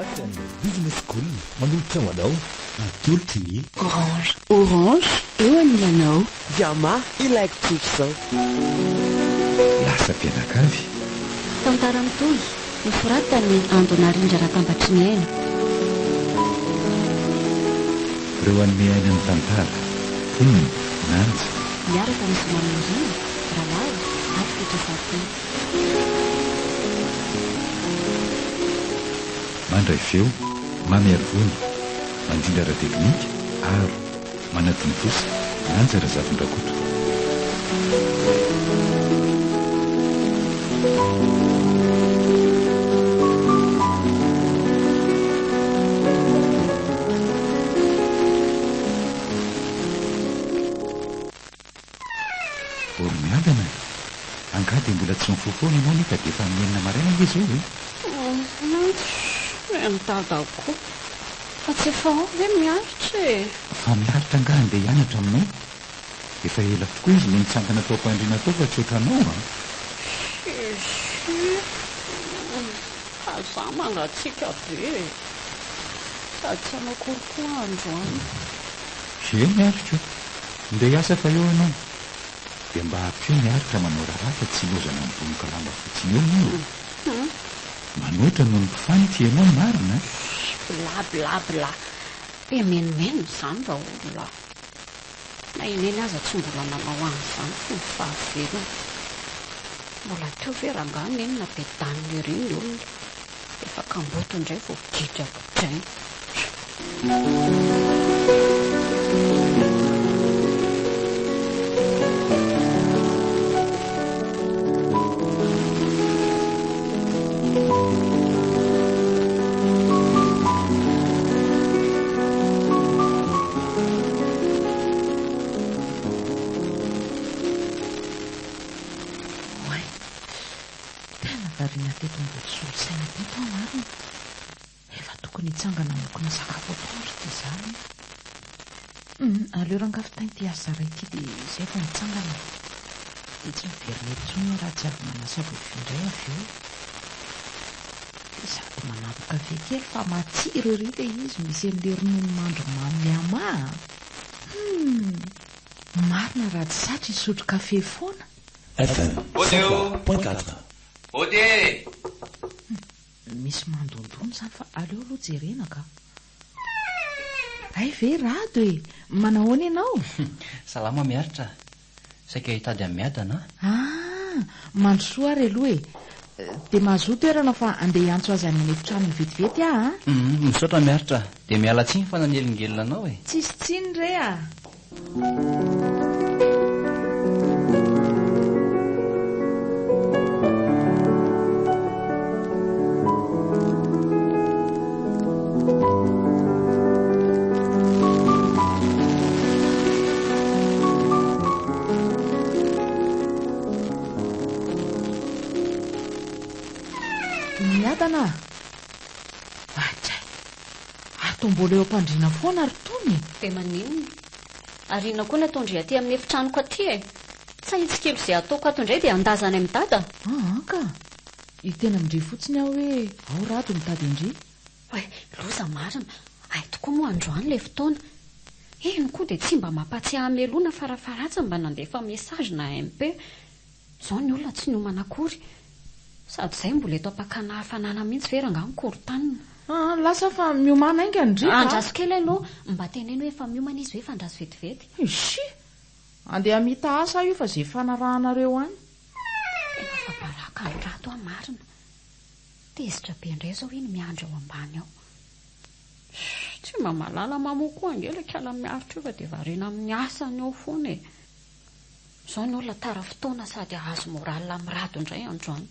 Business School manolotra ho anao atolotra ny Orange eo anilanao Yama Electric zao lasa mpianakavy tantara mitoy noforatany Andonarindra Ratambatriny aina ireo anome aina ny tantara nanja miaraka misy mamonjina rahalala ary fitrafatiny mandray feo mamiarivony mandindra ara-teknika aro manatiny kosa nanja razavin-drakoto miadana angady mbola tsy mifofoana ianao neka dia efa menina maraina izy io mitadako fa tsy efa ao ve miaritra e fa miaritra angah andeha hianatra aminao efa ela tokoa izy no mitsangana tao am-pandriana tao fa tsy ohatranao za mangatsika be sady tsy anao korokoa androany e miaritra ndeha hiasa fa eo ianao dia mba hapio miaritra manao raharaha tsy lozana mibonoka lamba fotsiny eo no manoatra no mpifanity ianao marina blablabla be menimeno zany va olona na ineny aza tsy mbola nanao an'izany fo mifahavelona mbola teo ve rangany eny na be daniny ery ny olona efa kamboto indray vo vididrako drainy varina teto mbotsolosaina teto marina efa tokony hitsangana mokona sakafo atoandro ty zany aleo rangafitainy ty azaray ty dia izay fa nitsangana dia tsy miverina raha tsy avy manasa vovindray avy eo sady manapoka ve kely fa matsiro ery le izy misy an'le ronono mandro mamiama marina raha tsy satry isotro kafe foana FM 100.4 Ode! Misy mandondony zany fa aleo aloha jerena ka ay ve rado e manahoana ianao Salama miaritra saika hitady amin'ny miadana mandrosoa ary aloha e dia mahazo toerana fa andeha hiantso azy amin'ny efitranony vetivety misaotra miaritra dia miala tsiny fa nanelingelina anao e tsisy tsiny re miadana atray atao mbola eo ampandriana foana ary tony dia maninona ariana koa ny ataondry aty amin'ny efitranoko aty e tsy ahitsikelo izay ataoko ato indray dia andazany amin'ny dada ka hitena mindry fotsiny aho hoe ao rado mitady indry oe loza marina ay tokoa moa androany le fotoana eny koa dia tsy mba mampatsiahy amelona farafaratsy mba nandefa mesazy na MP izao ny olona tsy nomana akory sady izay mbola eto ampakana hafanana mihitsy ve ranga mikorontanina lasa fa miomana ainga ndry andraso kely aloha mba teneny hoe efa miomana izy hoe fandraso vetivety isy andeha mita asa io fa zay fanarahanareo any tena fa baraka ny rato a marina tezitra be indray zao iny miandro eo ambany ao tsy mba malala mamokoa angelaka ala miaritra io fa dia varena amin'ny asany ao foana e izao ny olona tara fotoana sady ahazo moralina amin'ny rado indray androany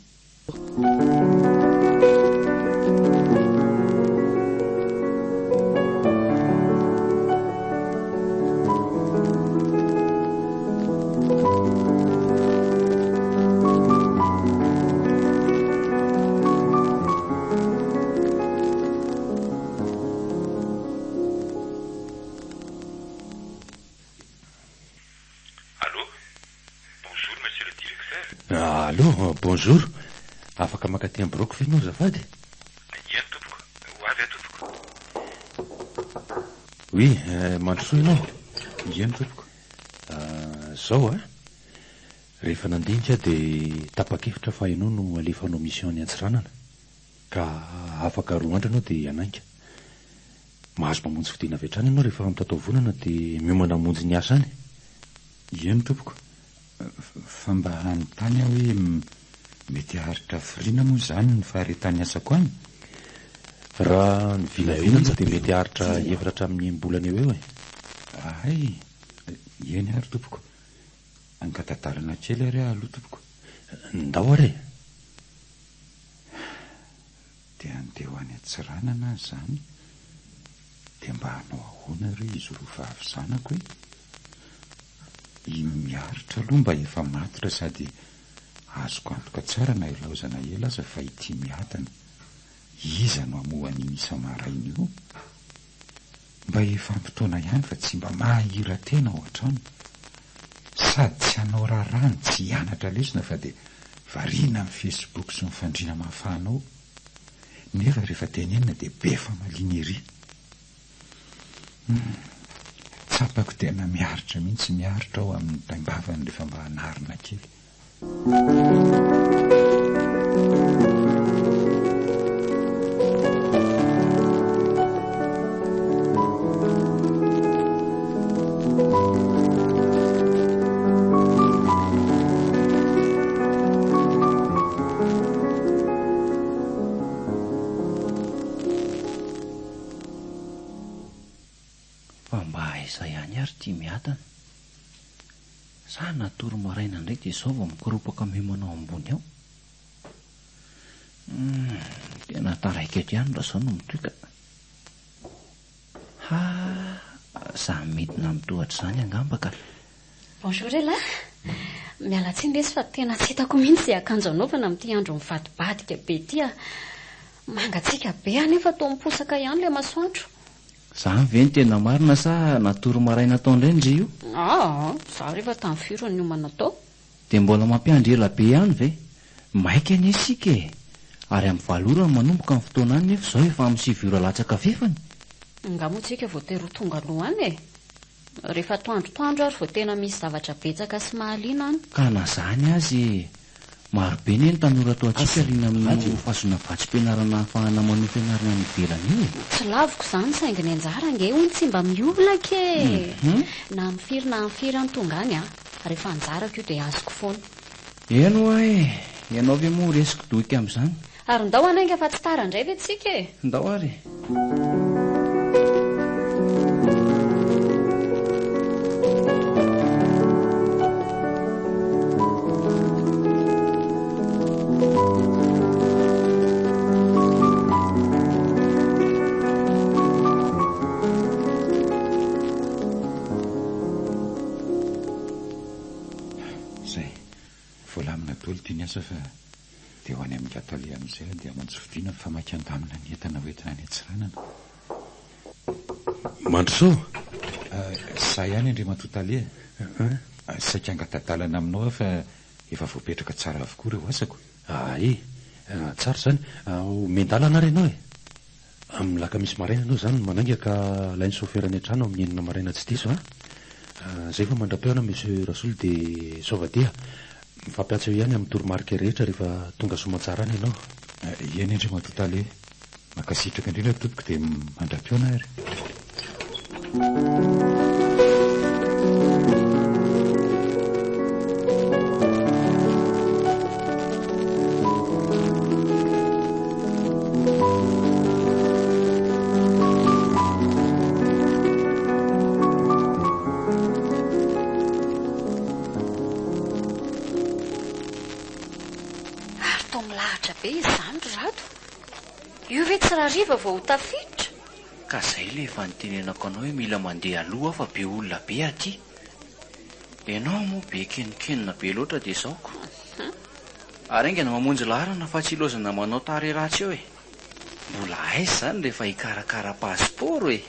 Allô, bonjour. Afaka makaty amin'ny broko ve ianao zafady? Eny tompoko, ho avy ve tompoko. Oy, mandrosoa ianao. Ino tompoko? Zao rehefa nandinika dia tapa-kevitra fa ianao no alefanao mission ny Antsiranana ka afaka 2 andro ianao dia anainga. Mahazo mamonjy fidiana avy hatrany ianao rehefa mitatao vonana dia miomana monjy ny asa any. Ino tompoko? Fa mba hanontany aho hoe mety haharitra firiana moa izany ny faharetany asako any? Raha ny vinavinana dia mety haharitra 2 hatramin'ny bolana eo eo. Ay, eny ary tompoko. Angatadalana kely ary aloha tompoko. Ndao ary. Dia andeha ho any Antsiranana izany. Dia mba hanao ahoana ry izy roa vavy zanako hoe? Miaritra aloha mba efa matotra sady azoko antoka tsara na ilaozana ela aza fa ity miadana. Iza no amohan'iny isa-maraina io? Mba efa ampitoana ihany fa tsy mba mahira tena ao an-trano. Sady tsy hanao rarany, tsy hianatra lesona fa dia variana amin'ny Facebook sy ny fandriana mahafahanao. Nefa rehefa tenenina dia be famaliana ery. Tsapako tena miaritra mihitsy miaritra ao amin'ny taim-bavany rehefa mba hanarina kely. Natoro maraina indray dia izao vao mikoropaka mimanao ambony ao. Tena taraika eto ihany raha izao no mitoka. Za midina mitohatra izany angamba ka. Bonjour ela. Miala tsiny lesy fa tena tsy hitako mihitsy izay akanjo anaovana amin'ity andro mivadibadika be ity. Mangatsiaka be anefa toa miposaka ihany ilay masoandro. Za ve ny tena marina sa natoro maraina tao indray ndry io? Za rehefa tamin'ny firy ny homana tao. Dia mbola mampiandry ela be ihany ve? Maika any isika e. Ary amin'ny valorany manomboka amin'ny fotoana any nefa izao efa amin'ny 7 ora latsaka fefany. Ngamotsika vao tery ho tonga aloha any e. Rehefa toandro ary vao tena misy zavatra betsaka sy mahaliana any. Ka na zany azy marobe ny tanora atao atsika rina amin'ny fasona vatsim-pianarana ahafahana manao fianarana amin'ny ivelany io. Tsy laviko izany saingy ny anjara ange hoy tsy mba miolaka e. Na amin'ny firy any tonga any rehefa anjarako io dia azoko foana. Eno e, ianao ve moa resiko doika amin'izany? Ary ndao anainga fa tsy tara indray ve tsika e? Ndao ary. Fa dia ho any amin'ny atelier amin'izay dia amantsy fidiana famakian-damina ny entana hoentina any Antsiranana. Mandrosoa. Za ihany Andriamanto Matotalia. Saika angatadalana aminao fa efa voapetraka tsara avokoa ireo asako. Tsara izany. Mendalana ary ianao e. Amin'ny lakamisy maraina ianao izany manainga ka lainy soferany an-trano amin'ny 9 maraina tsy diso. Zay fa mandra-peona monsieur Rasoul dia sauvadia. Mifampiatsa eo ihany amin'ny toromarika rehetra rehefa tonga soamantsara any ianao. Eny Andriamanto Matotalia. Makasitraka indrindra tompoko dia mandra-peona ary. Riva vao ho tafiditra. Ka zay le efa nitenenako anao hoe mila mandeha aloha fa be olona be aty. Ianao moa be kenikenina be loatra dia izaoko. Ary aingana mamonjy laharana fa tsy ilozana manao tary ratsy eo e. Mbola aiza izany rehefa hikarakara pasiporo e.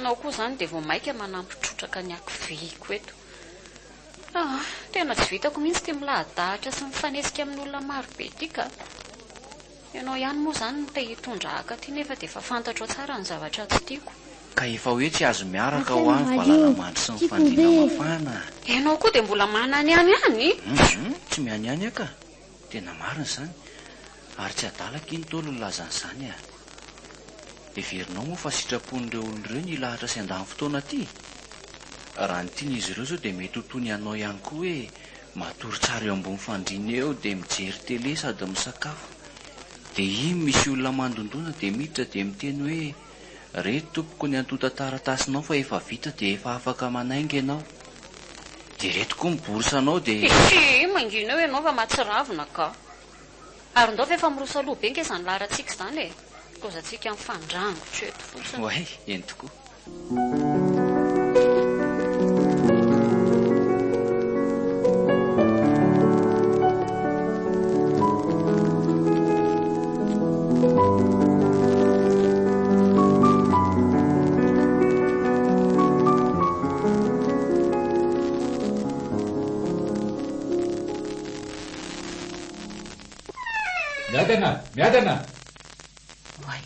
Nao koa izany dia vao maika manampitrotraka ny akiviko eto. Tena tsy vitako mihitsy tia milahadahatra sy mifanesika amin'ny olona maro be ity ka. ianao ihany moa izany te hitondra haka ty nefa dia efa fantatro tsara ny zavatra tsy tiako. Ka efa hoe tsy azo miaraka ho any valalamandry sy ny fandriana mafana. Ianao koa dia mbola manany ihany ihany. Tsy miany ihany aka. Tena marina izany. Ary tsy adalaka iny tolo ny lazan'izany a. Everinao moa fa sitrapon'ireo olon'ireo ny lahatra sy andany fotoana ty. Raha ny tian'izy ireo zao dia mety ho toy ny anao ihany koa hoe matory tsara eo ambony fandriana eo dia mijery tele sady misakafo. Dia iny misy olona mandondona dia miditra dia miteny hoe reto tompoko ny antota taratasinao fa efa vita dia efa afaka manainga ianao. Dia reto koa miborosanao dia mangina eo ianao fa matsiravina ka. Ary ndao fa efa mirosa loha be nke izany laharatsika izany e. Koza tsika mifandrangotra eto fotsiny. Oay, eny tokoa. Miadana! Oay,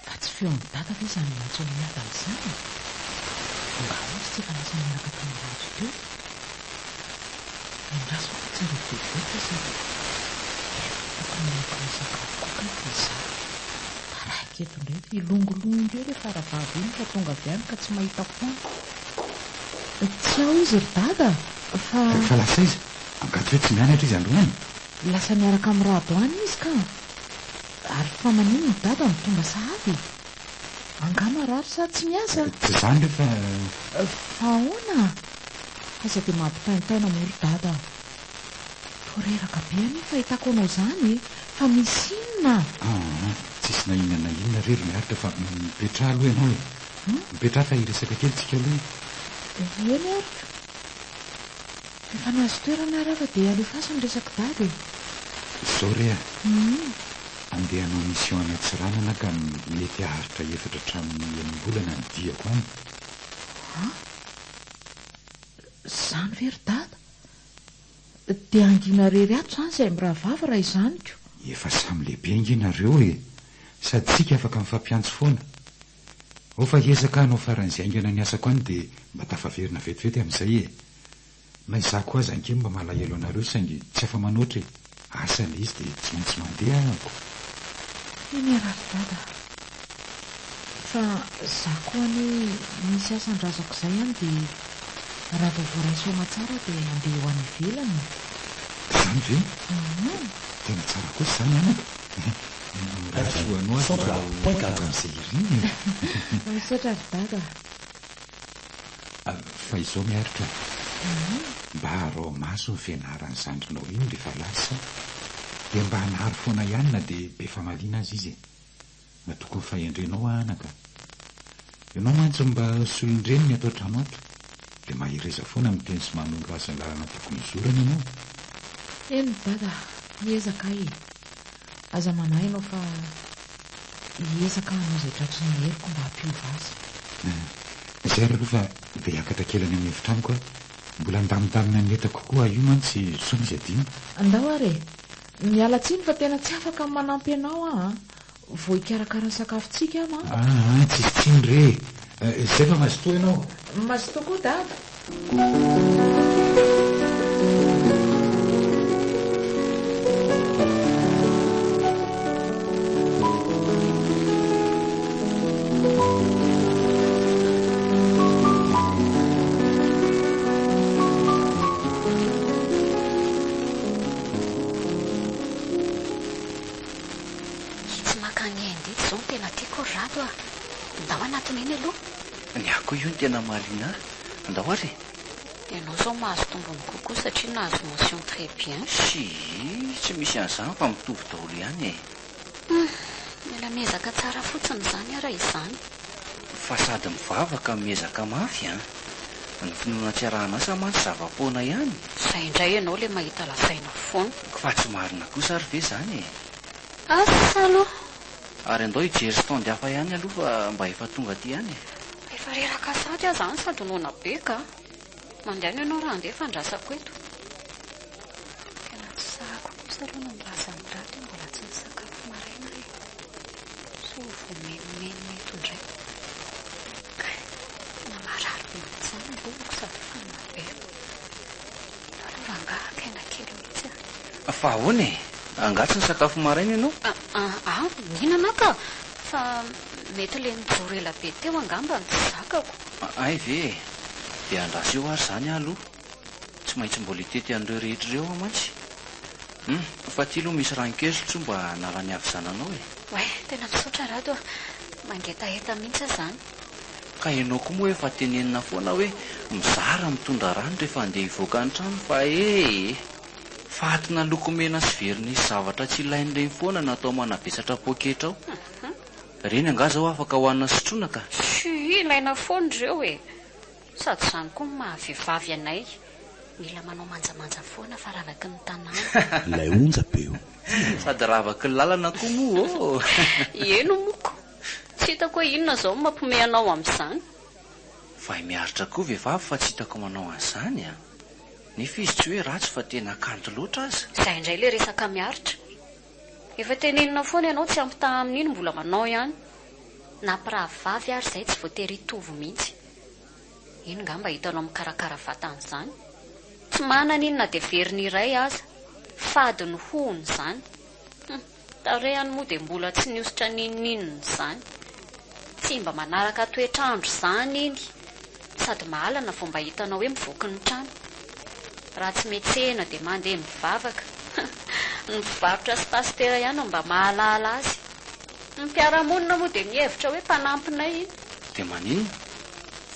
fa tsy feo amin'ny dada ve izany mahatso ny miadana izany? Mba ozy tsy efa lasa miaraka tamin'ny razo teo. Mindraso fa tsara bebeta sady tokony miaraka sakafo koka ty izany. Taraiky eto indray ilongolongo eo rehefa aravava iny ka tonga avy any ka tsy mahita foana. Tsy ao izy ry dada fa lasa izy angato hoe tsy mianatra izy androany. Lasa miaraka amin'ny radoany izy ka. Ary fa manino ny dada mitonga sahady. Angama rary sady tsy miasa. Tsy izany rehefa fa ahoana? Aza dia mampitaintaina moa ry dada. Toreraka be any fa hitako anao izany fa misy inona? Tsisy na inona rery miaritra fa mipetraha aloha ianao e. Mipetraha fa hiresaka kely tsika aloha. Eny arika. Efa nazo toerana raha fa dia alefaso ny resaka dada e. Izao rea andeha hanao mission any Antsiranana ka mety haharitra 4 hatramin'ny 9 volana ny diako any. Izany ve ry dada? Dia angina rery ato izany izay mirahavava raha izany ko. Efa samy lehibe anginareo e. Sady tsika afaka mifampiantso foana. Ao fa hiezaka hanao faran'izay aingana ny asako any dia mba tafaverina vetivety amin'izay e. Na izako aza anke mba malahelo anareo saingy tsy afa manoatra e. Asa le izy dia tsy maintsy mandeha ako. Eny araky dada. Fa za koa ny misy asan-drazako izay any dia raha vao voaraisoma tsara dia andeha ho any ivelany. Izany ve? Tena tsara kosa izany anaka. Rahasoanao amin'izay iriny. Misaotra ry dada. Fa izao miaritra. Mba harao maso ny fianaran'ny zandrinao iny rehefa lasa dia mba hanahary foana ihany na dia be famaliana azy izy. Na tokony fahendrenao anaka. Ianao mantsy mba solondreny ny atao trano ato dia mahireza foana miteny sy manondro asan'ny lalana tokony izorana ianao. Eny dada, hiezaka e. Aza manahy ianao fa hiezaka hanao izay tratry ny heriko mba hampiova azy. Izay aloha fa dia hiakatra kely any amin'ny efitranoko mbola andamindamina ny entako koa io mantsy soa izy adino. Andao are, miala tsiny fa tena tsy afaka manampy anao vao hikarakara sakafontsika ma. Tsisy tsiny re. Izay fa mazotoa ianao. Mazotoa koa dada. Tena malina andao ary ianao zao mahazo tombony kokoa satria nahazo mention très bien. Tsy misy an'izany fa mitovy daholo ihany e. Mila miezaka tsara fotsiny izany raha izany. Fa sady mivavaka miezaka mafy ny finoana tsy arahana asa mantsy zava-poana ihany. Izay indray ianao le mahita lasaina foana. Fa tsy marina kosa ary ve izany e. Asa aloha. Ary andao hijery sy tondy hafa ihany aloha fa mba efa tonga aty ihany e. Efa reraka sady aho izany sady noana be ka. Mandehana ianao raha andeha fandrasako eto. Tena tsy sahako kosa aloha no milaza ny dady mbola tsy nisakafo dia menomeno mety indray. Namarary be mihitsy ny loloko sady fanavero. Aloha rangahaka aina kely mihitsy. Fa ahoana e? Angatsy ny sakafo maraina ianao? Mihinana ka. Fa mety ilay mijoro ela be teo angamba ny zakako. Ay ve, dia andraso eo ary izany aloha. Tsy maintsy mbola hitety an'ireo rehetra ireo aho mantsy. Fa ty aloha misy rankezo mba nalany avy zananao e. Oe, tena misaotra rato mangetaheta mihitsy zany. Ka ianao koa moa efa tenenina foana hoe mizara mitondra rano rehefa andeha hivoaka ny trano fa fatina lokomena sy vernisy zavatra tsy ilain'ireny foana natao manavesatra poketra ao. Reny anga zao afaka hohanina sotroina ka. Ilaina foana ireo e. Sady izany koa mahavehivavy anay. Mila manao manjamanja foana fa ravaky ny tanàna. Ilay onja be io. Sady ravaky ny lalana koa moa. Eno moko. Tsy hitako hoe inona zao mampome anao amin'izany. Fa miaritra koa vehivavy fa tsy hitako manao an'izany a. Nefa izy tsy hoe ratsy fa tena kanto loatra aza. Izay indray le resaka miaritra. Efa tenenina foana ianao tsy ampitaha amin'iny mbola manao ihany. Nampirahavavy ary izay tsy voatery hitovy mihitsy. Iny ngamba hitanao mikarakara vatan'izany. Tsy manana inona dia veriny iray aza. Fady ny hohony izany. Tarehany moa dia mbola tsy niositra ninnininy izany. Tsy mba manaraka toetrandro izany iny. Sady mahalana vao mba hitanao hoe mivoky ny trano. Raha tsy metsena dia mandeha mivavaka. Ny mpivarotra sy pastera ihany mba mahalala azy. Ny mpiaramonina moa dia mihevitra hoe mpanampinay iny. Dia maninona?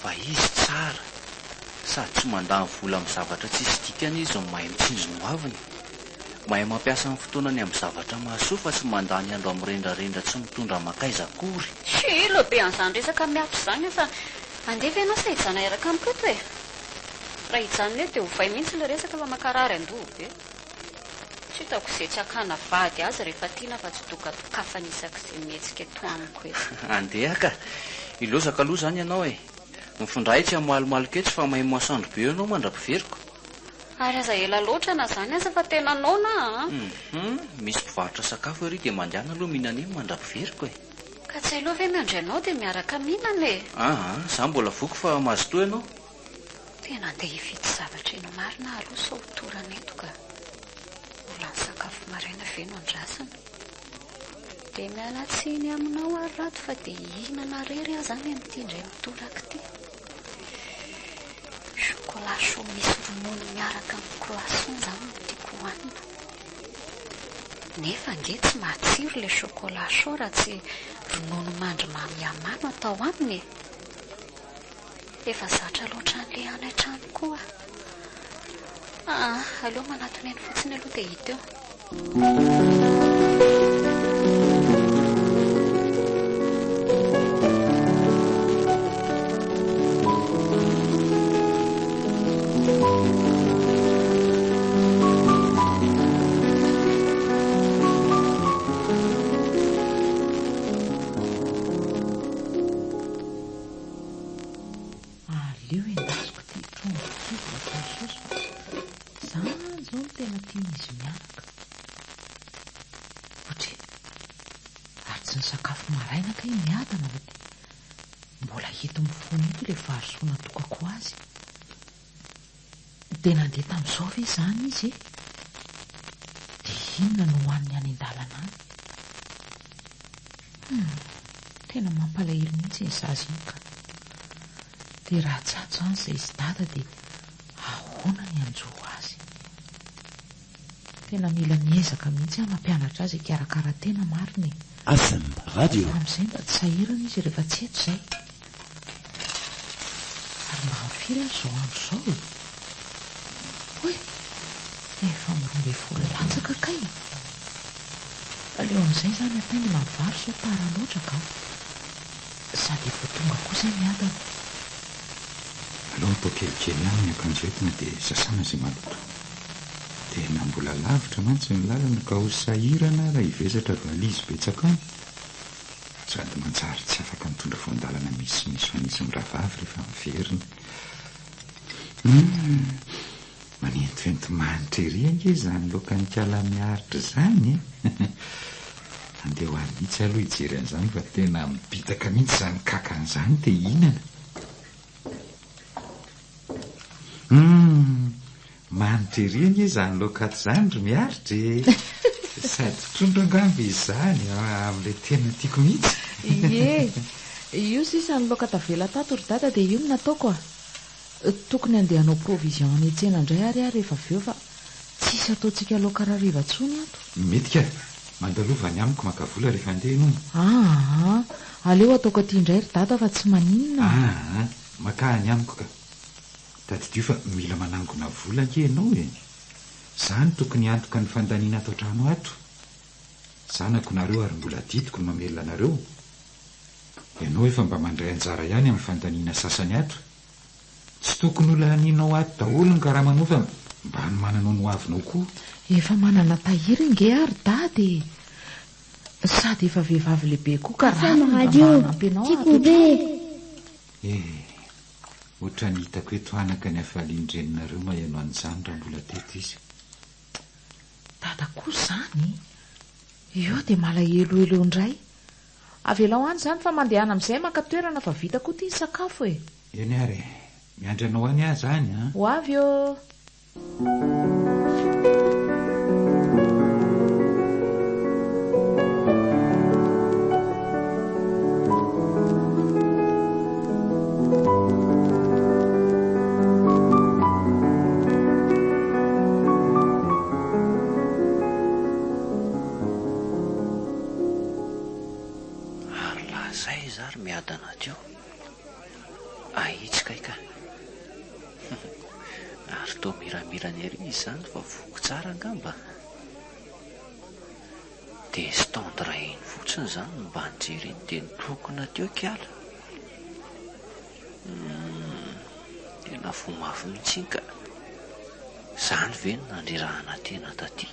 Fa izy tsara. Sady tsy mandany vola amin'ny zavatra tsisy dikany izy mahay mitsinjo ny hoaviny. Mahay mampiasa ny fotoanany amin'ny zavatra mahasoa fa tsy mandany andro amin'ny rendrarendra tsy mitondra makaiza akory. Ilo be an'izany resaka miatro izany fa andefa ianao sa hijana eraka amikoto e. Raha hijanona eo dia hovay mihitsy ilay resaka fa makarary andoha be. Tsy hitako izay tsy hakana vady azy rehefa tiana fa tsy doka-dokafa nisak'izay mihetsika eto amiko eto. Andeha ka. Ilozaka aloha izany ianao e. Mifundray tsy hamalimaloketsy fa mahay masoandro be ianao mandra-piveriko. Ary aza ela loatra na zany aza fa tena anao na. Misy mpivarotra sakafo ery dia mandehana aloha mihinana iny mandra-piveriko e. Ka tsy aloha ve miandry ianao dia miaraka mihinana e. Za mbola voky fa mazotoa ianao. Tena andeha hividy zavatra eno marina aloha sao torana eto ka. Mbola ny sakafo maraina ve no andrasana. Dia miala tsiny aminao ary rato fa dia hihinana rery aho zany amin'ity indray mitoraka ity. Chocolat chaud misy ronono miaraka amin'ny croissant zany no tiako hohanina. Nefa nge tsy matsiro ilay chocolat chaud raha tsy ronono mandry mamy amano atao aminy. Efa zatra loatra an'ilay any an-trano koa. Aleo manatona eny fotsiny aloha dia hita eo. Dia nandeha tamin'izao ve izany izy dia inona no hohaniny any an-dalana any? Tena mampalahelo mihitsy ny zaza iny ka. Dia raha tsy ato izany izay izy dada dia ahoana ny anjoho azy? Tena mila miezaka mihitsy mampianatra azy hikarakara tena marina. FM radio. Amin'izay mba tsy sahirana izy rehefa tsy eto izay. Ary mba mifiry azy izao andro izao. Hoe, efa miroa folo latsaka kay. Aleo amin'izay izany ataingina ny vary sao tara loatra ka. Sady efa tonga kosa miadana. Aleo atao kelikely ihany ny akanjo entina dia sasana izay maloto. Tena mbola lavitra mantsy ny lalana ka ho sahirana raha hivezatra valizy betsaka any. Sady manjary tsy afaka mitondra voandalana misy fanitsy mirahavavy rehefa miverina. Manentivento manitra ery ange izany loka nikala miaritra izany. andeha ho alitsy aloha hijery an'izany fa tena mipitaka mihitsy izany kakan'izany dia ihinana. Manitra ereny izany lokato izany ry miaritra sady trondro angamby izany amin'ilay tena tiako mihitsy. Ie, io sisa ny loka tavela tato ry dada dia io no nataoko a. Tokony andeha hanao provision any an-tsena indray ary rehefa avy eo fa tsisy ataontsika loka rariva tsony ato. Mety ka, mandalova ny amiko maka vola rehefa andeha ianao. Aleo ataoko aty indray ry dada fa tsy maninona. Maka ny amiko ka. Tadidio fa mila manangona vola ke ianao e. Zany tokony antoka ny fandaniana ato an-trano ato. Zanako nareo ary mbola ditiko ny mamelona anareo. Ianao efa mba mandray anjara ihany amin'ny fandaniana sasany ato. Tsy tokony ho lanianao ato daholo ny karama fa mba ny mananao no avinao koa. Efa manana tahiry nge ary dady. Sady efa vehivavy lehibe koa ka raha manampinao ato. Oatra ny hitako eto anaka ny afalindreninareo mahiano an'izany raha mbola teto izy. Dada kosa zany. Io dia malaheloelo indray. Avelao any izany fa mandehana amin'izay maka toerana fa vita koa tia ny sakafo e. Eny ary, miandranao any ahy zany a. Ho avy eo. Miadana teo ahitsika ika ary to miramirany ery izany fa voko tsara angamba dia stendre iny fotsiny izany mba nijereny dia nitokona teo kiala tena fomafy mihitsy ka izany ve no nandrirahana tena taty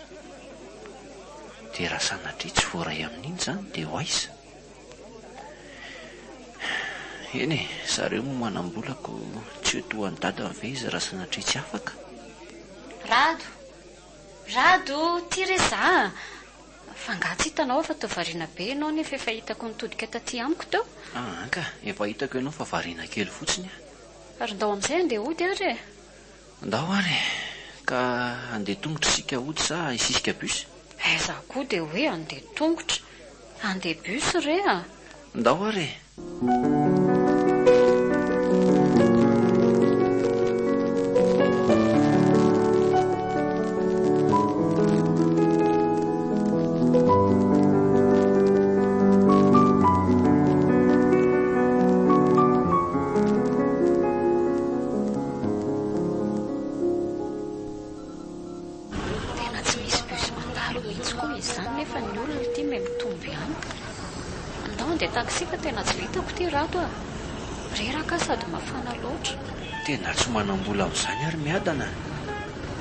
dia raha sanatria tsy voaray amin'iny izany dia ho aiza. Eny e, zareo mo manambolako tsy hotoany dada ve izy raha sanatria tsy afaka. Rado, ty reza. Fangatsy hitanao fa tao variana be ianao nefa efa hitako nitodika taty amiko teo. Ka, efa hitako ianao fa variana kely fotsiny. Ary ndao amin'izay andeha ody ary e. Ndao ary ka andeha tongotra sika ody sa isisika bus. Za koa dia hoe andeha tongotra, andeha bus re a. Ndao ary taksika tena tsy vitako ty rato a. Reraka sady mafana loatra. Tena tsy manam-bola amin'izany ary miadana.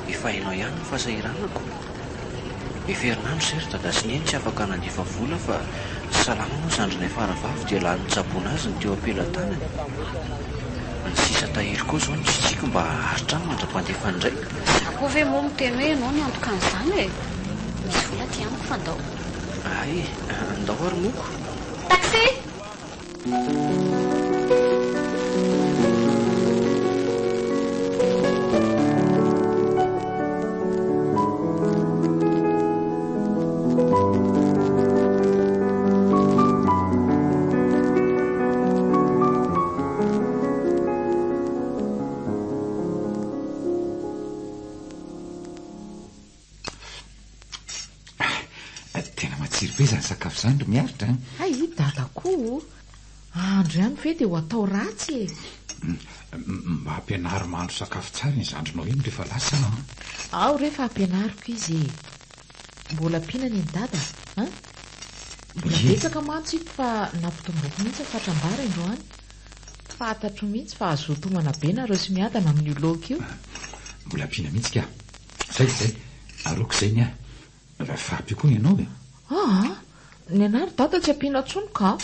Efa hainao ihany ny fahasahiranako. Herinandro zay ry dada sy neny tsy afaka nandefa vola fa salama moa zandrinay faravavy dia lany tsaboana azy ny teo ampelantanany. Ny sisa tahiry koa izao ny tsitsiko mba haritra ny mandra-pandefana indray. Za koa ve moa miteny hoe ianao ny antoka an'izany e. Misy vola ty amiko fa ndao. Ndao ary moko. Taxi! Tena matsiro be izany sakafo izany ry miaritra. Dada koa andro ihany ve dia ho atao ratsy e. Mba hampianary mahandro sakafo tsara ny zandrinao iny rehefa lasa. Ao rehefa hampianariko izy mbola mpihinana iny dada mbola betsaka mantsy fa nampitomboako mihitsy fatram-bara androany. Fantatro mihitsy fa azo tomana be nareo sy miadana amin'io laoka io. Mbola mpihina mihitsy ka. Zay aroako izay ny fa ampy koa ny ianao e. Ny anary dada tsy ampiana tsony ka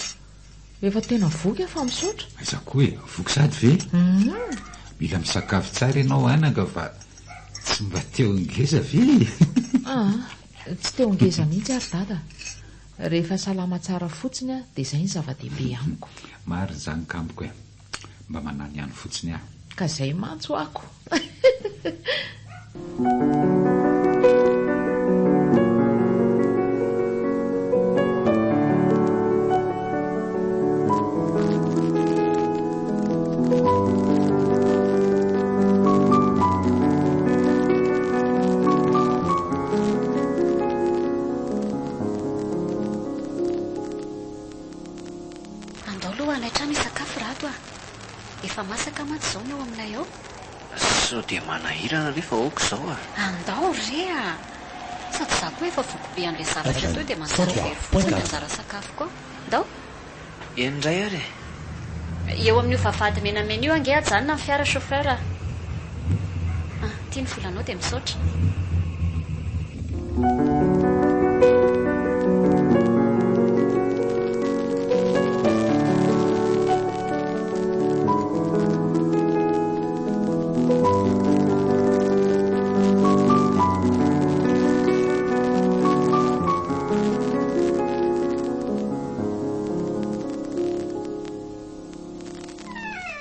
efa tena voky fa misaotra. Aiza koa e, voky sady ve? Mila misakafo tsara ianao anaka fa tsy mba teo ngeza ve? Tsy teo ngeza mihitsy ary dada Rehefa salama tsara fotsiny a dia izay ny zava-dehibe amiko. Mary zany kamiko e, mba manany ihany fotsiny aho. Ka izay mantso ako. Efa masaka maty izao ny ao aminay ao. Sao dia manahirana rehefa aoka izao a. Andao re a. Sady za koa efa voko be an'ilay zavatra teo dia manjary very fotsiny anjara sakafo koa. Andao? Endray ary. Eo amin'io vavahady menamena io ange ajanona ny fiara chauffeur. Tia ny volanao dia misaotra.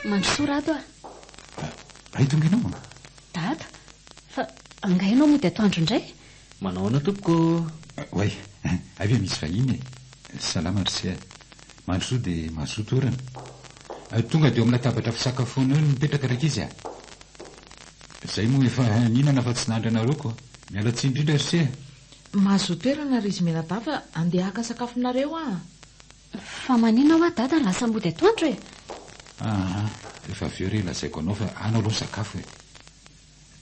Mandrosorado a. Ay tonga ianao. Dada, fa angainao moa dia atoandro indray? Manaona tompoko. Oay, avy misy vahiny e. Salama ry mandrosoa dia mazoto orana. Tonga dia eo amin'ny latabatra fisakafoana eo mipetraka raiky izy a. Izay moa efa ninana fa tsy nandranareo koa. Miala tsiny indrindra ry mazoto orana ry izy menadava andeha haka sakafonareo a. Fa maninona ho a dada lasa mody atoandro e? Efa avy eo re lazaiko anao fa anao aloha sakafo e.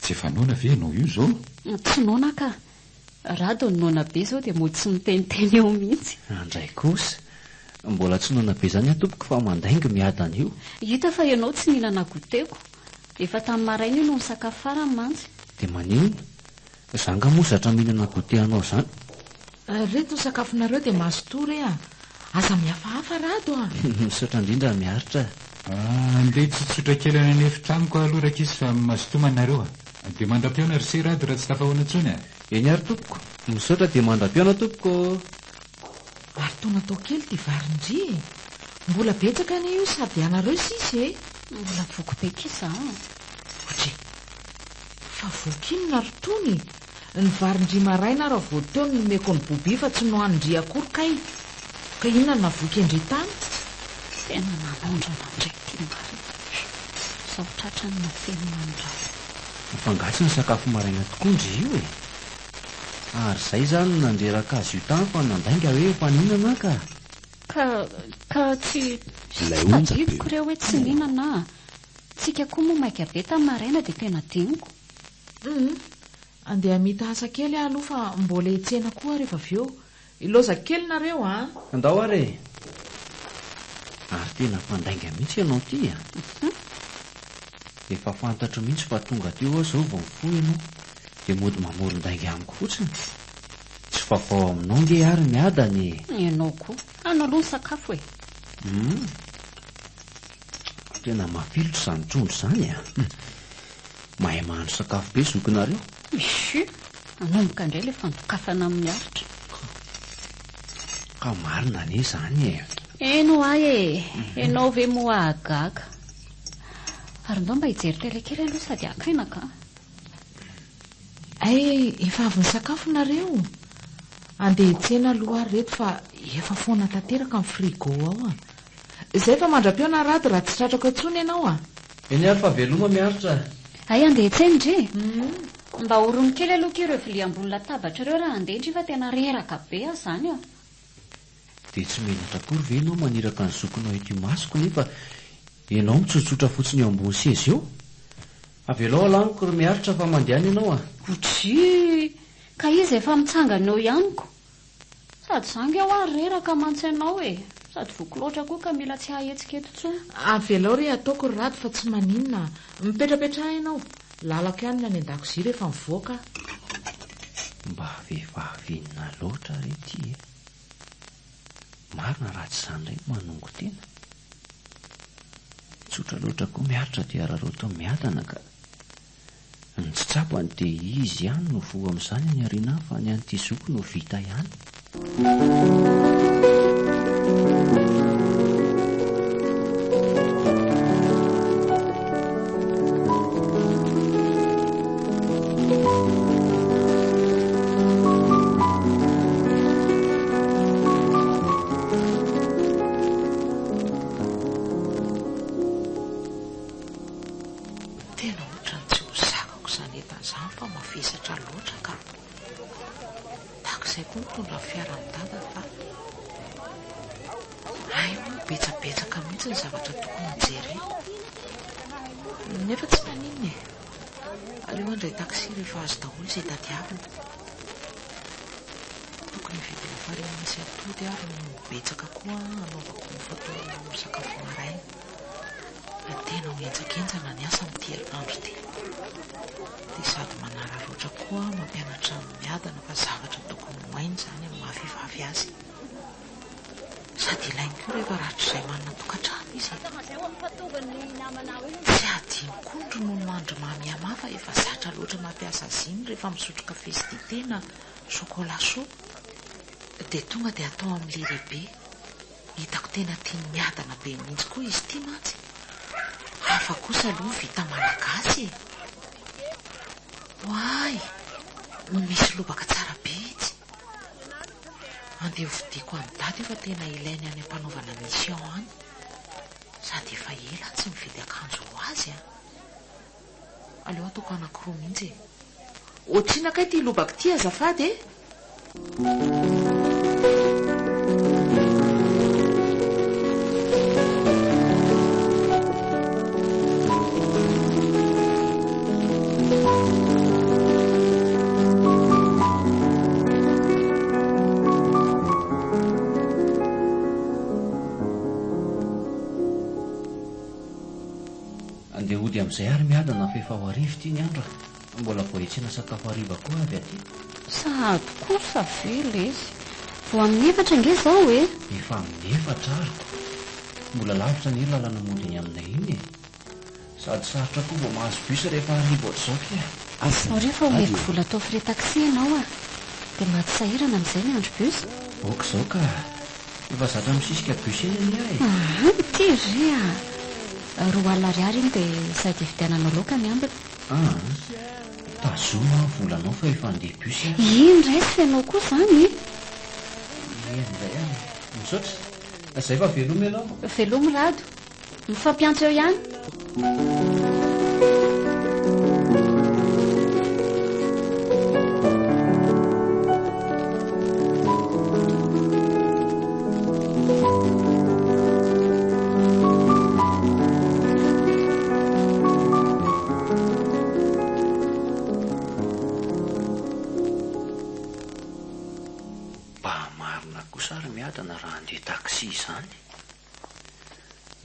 Tsy efa nona ve anao io zao? Tsy nona ka. Rado ny nona be zao dia mody tsy miteniteny eo mihitsy. Andray kosa. Mbola tsy nona be zany atompoko fa mandaingy miadana io. Hita fa ianao tsy nihinana goteko. Efa tamin'ny maraina io no misakafo farany mantsy. Dia maninona? Zanga moa zatra mihinana gote anao zany. Reto ny sakafonareo dia mazoto re a. Aza mihafahafa rado a. Misaotra indrindra miaritra. Andeha tsotsotra kely any efitranoko aloha raiky izy fa mazotomanareo a. Dia mandra-piona ry rado raha tsy tafahoana intsony a. Eny ary tompoko. Misaotra dia mandra-piona tompoko. Ary tona tao kely ty varindry. Mbola betsaka ny io sady anareo sisy e. Mbola voko be kisa. Otry. Fa vokiny na rotony. Ny varindry maraina raha vao teo ny meko ny bobi fa tsy nohanindry akory kay. Ka inona na voky indry tany? Tena nanondrana ndraiky mary. Sao tratra ny nafeny mandrao. Fangatsy ny sakafo maraina tokoa ndry io e. Ary izay zany nanderaka azy io tany fa nandainga hoe mpaninana ka. Ka tsy tadidiko reo hoe tsy mihinana. Tsika koa moa maika be tamin'ny maraina dia tena diniko. Andeha mita asa kely aloha fa mbola etsena koa rehefa avy eo. Iloza kely nareo a. Andao are. Ary tena mpandainga mihitsy ianao ty a. Efa fantatro mihitsy fa tonga teo aho zao vao mifoha ianao dia mody mamoron-dainga amiko fotsiny. Tsy fafao aminao nge ary miadany. Ianao koa anao aloha ny sakafo e. Tena mampilotro izany trondro izany a. Mahay mahandro sakafo be zokinareo. Isy, anomboka indray ilay fandokafana amin'ny aritra. Ka marina anie izany e. Eno ahy e, ianao ve moa agaga. Ary ndao mba hijery tele kely aloha sady akaina ka. Efa avy ny sakafo nareo. Andeha hitsena aloha ary reto fa efa foana tanteraka amin'ny frigo ao a. Izay fa mandra-piona rado raha tsy tratrako intsony ianao a. Eny ary fa veloma miaritra. Ay andeha hitsena ndre. Mba orony kely aloha ireo vilia ambony latabatra ireo raha andeha ndry fa tena reraka be aho zany a. Dia tsy menatra akory ve ianao maniraka ny zokinao eto masoko nefa ianao mitsotsotra fotsiny eo ambony seza eo. Avelao laniko ry miaritra fa mandehana ianao a. Otry, ka izy efa mitsangana eo ihaniko. Sady zangy aho ary reraka mantsy ianao e. Sady voko loatra koa ka mila tsy hahetsika eto intsony. Avelao re ataoko rado fa tsy maninona. Mipetrapetraha ianao. Lalako ihany ny any an-dakozia rehefa mivoaka. Mba vehivavinina loatra rety e. Marina raha tsy izany indray manongo tena. Tsotra loatra koa miaritra dia raroto miadana ka. Ny tsitsapany dia izy ihany no voa amin'izany any ariana fa ny an'ity zoko no vita ihany. mitondra fiara ny dada fa ay moa betsabetsaka mihitsy ny zavatra tokony jereko nefa tsy maninona e aleo andray taksi rehefa azo daholo izay tadiavina tokony vidy lafarina misy atody ary betsaka koa anaovako fatao sakafo maraina tena ho enjakenjana ny asa amin'ity herinandro ity dia sady manararoatra koa mampianatra miadana fa zavatra tokony hoainy izany amin'ny mahafivavy azy sady ilainy koa rehefa rahatr'izay manana tokantrano izy tsy adiny koa ny ronono mandro mamiamafa efa zatra loatra mampiasa azy iny rehefa misotro kafe sy dite na chocolat chaud dia tonga dia atao amin'ny lehibe hitako tena tiany miadana be mihitsy koa izy ity mantsy hafa kosa aloha vita malagasy hoay misy lobaka tsara be itsy andeha hovidiako amin'ny dady efa tena ilainy any ampanaovana mission any sady efa ela tsy mividy akanjo ho azy aleo ataoko anankiroa mihitsy ohatrina kay ty lobaka ty azafady andeha hody amin'izay ary miadana fa efa ho arivo ty ny andro mbola voahitsina sakafo hariva koa avy aty sahady kosa vela izy vo amin'ny efatra nge zao e efa amin'ny efatra aryko mbola lavitra ny lalana mondiny aminay iny e sady sarotra koa vo mahazo bus rehefa hariva ohatr'izao ke rehefa omeko vola atao frais taxi ianao dia mahatsahirana amin'izay ny andro bus oka izao ka efa zatra misisika bus eny any ty ry roa alina ariary iny dia sady ividiananao loka ny ambiny tazoma volanao fa efa andeha bus iny ray sy fianao koa izany enizay any misaotra izay fa velomy ianao velomy rado mifampiantso eo ihany raha andeha taksi izany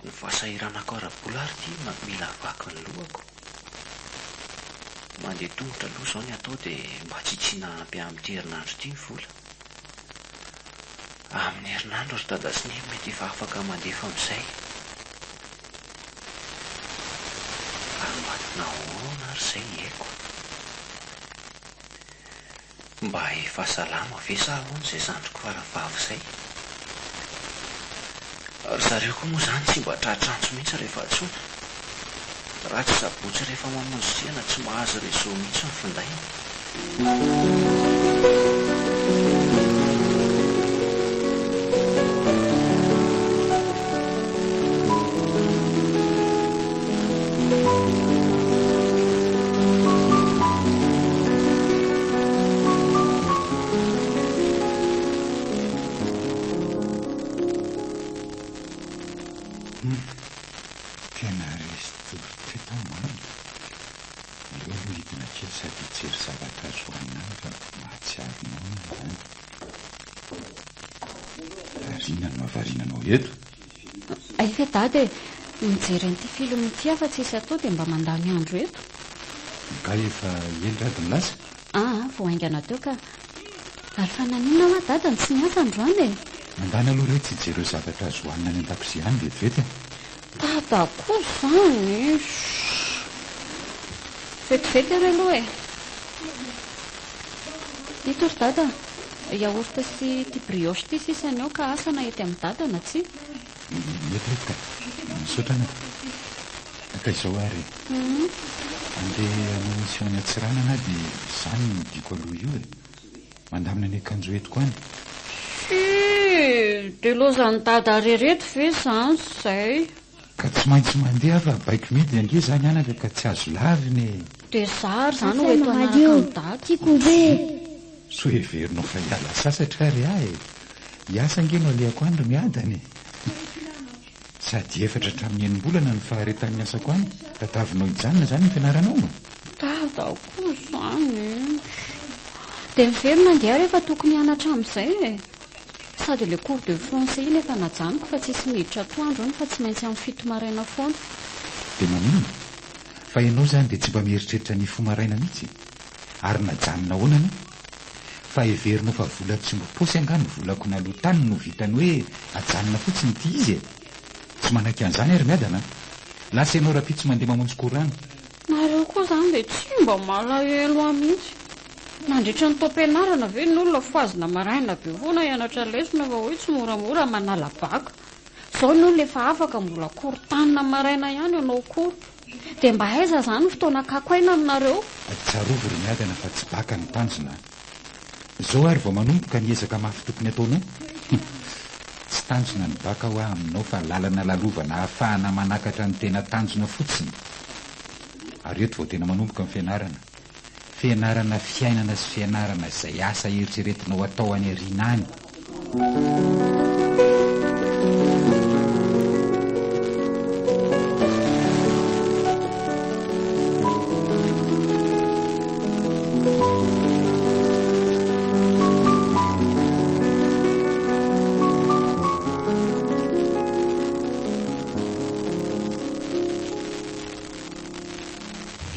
ny fahasahiranako ara-bola ary ty mila avaky ny lohako mandeha tongotra aloha izao ny atao dia mba tsitsiana ampy amin'ity herinandro ity ny vola amin'ny herinandro ry dada sy ny mety efa afaka mandefa amin'izay ary mbatina hoana ary izay haiko mba efa salama ve sa hoana izay zandriko faravavy izay ary zareo koa moa izany tsy mba tratrantso mihitsy rehefa atsoina raha tsy sabotsy rehefa mamonjy tsena tsy mahazo réseau mihitsy ny finday tena resy toryteto marina aleo aloha hidina kely sady hijery zavatra azo hoaninao fa mahatsiarinao izany variana no avarinanao eto aife dady mijery an'ity film ity afa tsy isy atao dia mba mandany andro eto ka efa ely rady milasa vo haingana teo ka ary fa naninona hoa dada ny tsy miasa androany e mandany aloha rety hijereo zavatra azo hoanina any an-dakozia any vetivety dada koa izany vetivety ary aloha e ito ry dada yaourta sy ty brioche ty sisany ao ka asana ety amin'ny dadana tsy etrety ka misaotrana ka izao ary andeha amisy any atsiranana dia izany midiko aloha io e mandamina any akanjo etiko any dia lozany dada rereto ve izany zay ka tsy maintsy mandeha fa baiko mety ange izany anaka ka tsy azo laviny dia zary izany ho eto anaraka ny dady tiako ve so heverinao fa hiala sasatra ry ahy hiasa ngeno aleako andro miadany sady efatra hatramin'ny enim-bolana ny faharetan'ny asako any tatavinao hijanona izany ny fianaranao no dadako izany dia miverina andeha rehefa tokony hianatra amin'izay sady le cours de français iny efa najanoko fa tsisy miditra atoandro ny fa tsy maintsy amin'ny fito maraina foana dia maninona fa ianao izany dia tsy mba mieritreritra ny fo maraina mihitsy ary najanona hoanana fa heverinao fa vola tsy mbo posy angano volako nalohatany no vitany hoe ajanona fotsiny ity izy tsy manaky an'izany ary miadana lasa ianao raha pitsy mandeha mamonjy korano nareo koa izany dia tsy mba malahelo a mihitsy nandritra ny taom-pianarana ve ny olona foazina maraina be foana hianatra lesona fa hoe tsy moramora manala baka izao ny olona efa afaka mbola korontanina maraina ihany ianao kory dia mba aiza izany fotoana kakoaina aminareo tsarovy ry miadana fa tsy baka ny tanjona izao ary vao manomboka niezaka mafy tokony ataonao tsy tanjona ny baka ho aho aminao fa lalana lalovana ahafahana manakatra ny tena tanjona fotsiny ary eto vao tena manomboka ny fianarana fiainana sy fianarana izay asa eritreretinao atao any ariana any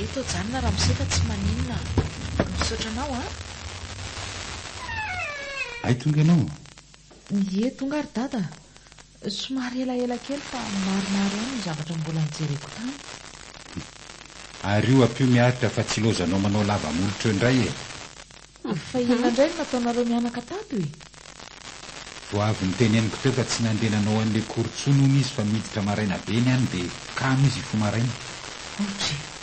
eto janona raha miseka tsy maninona misaotra anao a ay tonga ianao ye tonga ary dada somary elaela kely fa maromaro any ny zavatra mbola nijereko tany ary io ampio miaritra fa tsy lozanao manao lava-molotro indray fa inona indray no nataonareo mianaka tato e vo avy nyteneniko teo fa tsy nandelanao an'le korontsonony izy fa miditra maraina be ny any dia kamo izy ifo maraina otry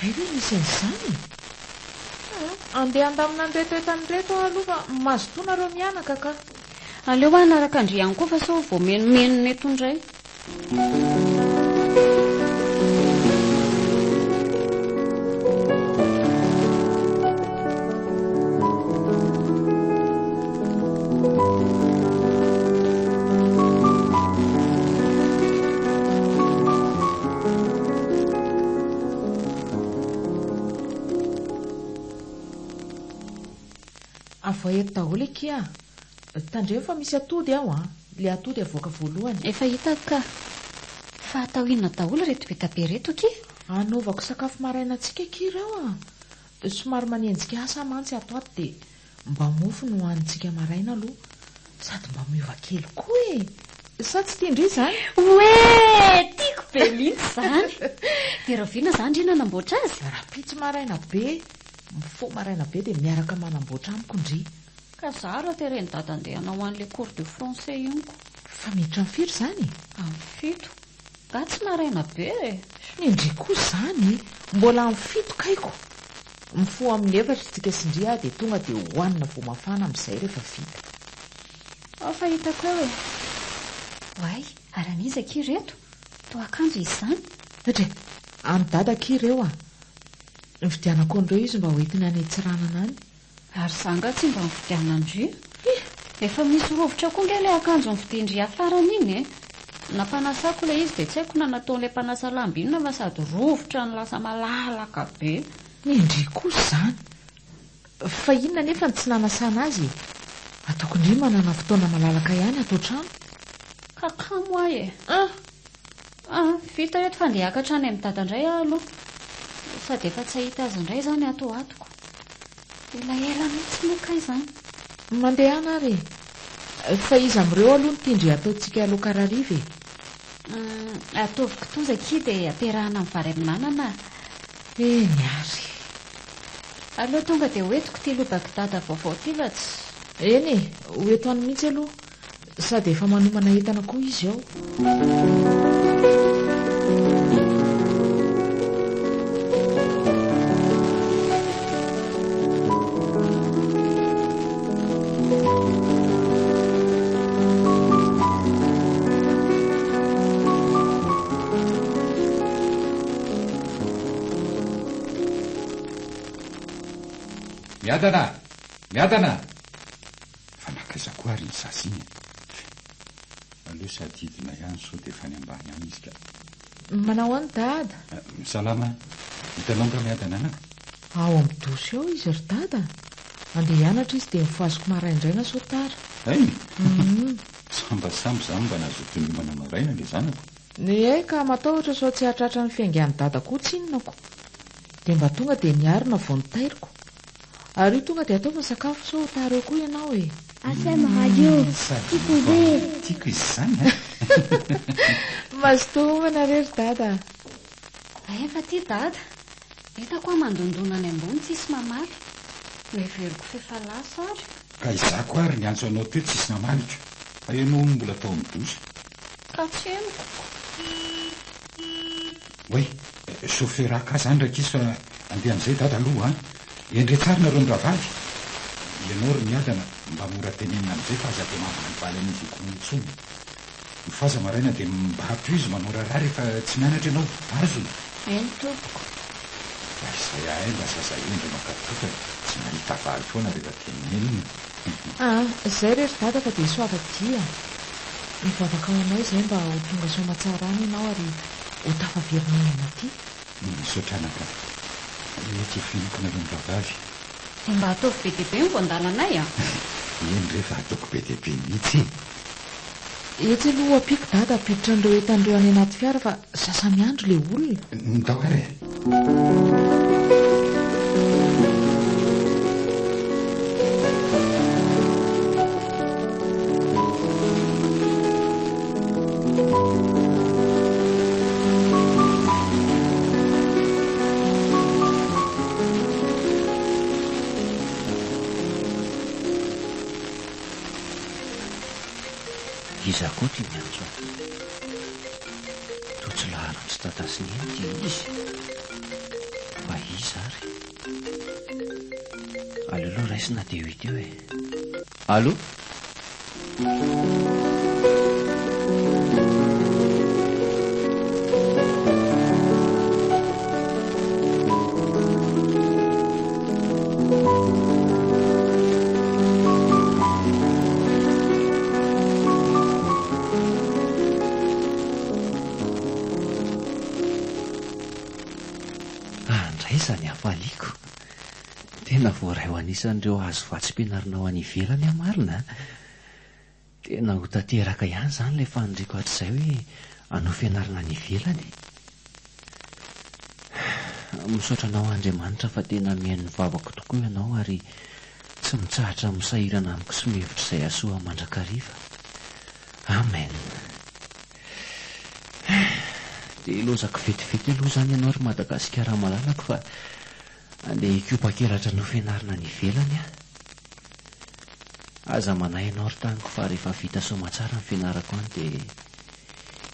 ay hoe misy an'izany andeha andamina nyretoetan'reto aloha fa mazotoanareo mianaka ka aleo ho anaraka andriany koa fa sao vao menomenona eto indray avoaeto daholo ekia tandremo fa misy atody aho a le atody avoaka voalohany efa hitako ka fa atao inona daholo reto be tabe reto ki anaovako sakafo maraina antsika kireo a somary manenjika asa mantsy ato ato dia mba mofo no hohanintsika maraina aloha sady mba miova kely koa e sa tsy tiandry izany oe tiako be mihitsy izany dia raha viana izany ndry nanamboatra azy raha pitsy maraina be mifo maraina be dia miaraka manamboatra amiko indry ka za raha tereny dada andeha hanao an'le cours de français inko fa miditra amin'ny firy izany amin'ny fito ka tsy maraina be indry koa izany mbola amin'ny fito kaiko mifo amin'ny efatra tsika sindria dia tonga dia hohanina vo mafana amin'izay rehefa vita fa hitako hoe way araniza ki reto to akanjo izy izany ohatra amin'ny dada kireo a nividianako an'ireo izy mba hoentiny any Antsiranana any ary zanga tsy mba nividiana andry efa misy rovitra koa nge le akanjo nividindry afarany iny e nampanasako le izy dia tsy haiko na nataon'ilay mpanasa lamba inona fa sady rovitra ny lasa malalaka be indry koa izany fa inona nefa ny tsy nanasana azy ataoko indry manana fotoana malalaka ihany atao trano kakamo ahy e vita reto fa ndeha akatra any amin'ny dada indray aloha sady efa tsy ahita azy indray izany ato atoko elaela mihitsy moka izany mandeha ana ary fa izy amin'ireo aloha ny tindry ataontsika aloha karariva ataoviko toza ki dia ampiarahana amin'ny vary amin'anana niary aloha tonga dia hoentiko ty lobaka dada vaovao ty fa tsy eny e hoeto any mihitsy aloha sady efa manomana entana koa izy ao miadana miadana fa nakaiza koa ary ny sasiny aleo sadidina ihany so dia efa ny ambany any izy ka manao any dada salama hitanao nga miadana anaka ao amin'ny dosy ao izy ry dada andeha hianatra izy dia mifazoko maraindraina sotara ay sambasamby zany mba nazotony omana maraina le zanako ny ka matahotra sao tsy hatratra ny fiaingany dada koa tsinonako dia mba tonga dia niarina vao nitairiko ary io tonga dia ataova sakafo sao tara eo koa ianao e asema radio tiako be tiako izy zany mazotohomana rery dada efa ty dada hitako a mandondona any ambony tsisy mamaly hoeveriko fefalasa ary ka izako ary ny antso anao teo tsisy namalitro fa ianao mbola tao midosy ka tsy eniko oe soferaka zany raiky izy fa andeha am'izay dada aloha endre tsary nareo ny ravavy ianao ry miadana mba mora tenenina am'izay fa aza dia mamanivaly an'izy konitsony mifaza maraina dia mba hampio izy manao raharaha rehefa tsy mianatra ianao azony eny tompoko fa izay ahay mba zaza endry makatoka tsy mahita valy foana rehefa tenenina izay rery dada fa dia soava dia mivavaka ao anao izay mba ho tonga somatsara any ianao ary ho tafaverina iana aty misaotranaka ety finikona reo ny ravavy dia mba ataovy be dehibe ny voandalanay a eny rehefa ataoko be dehibe mihitsy etsy aloha ampiko dada apiditra an'ireo entan'ireo any anaty fiara fa sasamiandro le olona ndao ary iza koa ty miantso to tsy laharany tsy tatasiny eny ty izy fa iza ary aleoloha raisina dia ho ity eo e allo zany hafaliko tena voaray ho anisan'ireo azo vatsym-pianarina ho any ivelany amarina tena ho tanteraka ihany zany le fanondriko hatr'izay hoe hanao fianarana any ivelany misaotra anao Andriamanitra fa tena mihaino vavako tokoa ianao ary tsy mitsahatra misahirana amiko sy mihevitra izay asoa mandrakariva amen dia lozako vetivety aloha zany ianao ry Madagasikara malalako fa andeha hikopa-kelatra no fianarana ny ivelany aza manahy ianao ry taniko fa rehefa vita somatsara ny fianarako any dia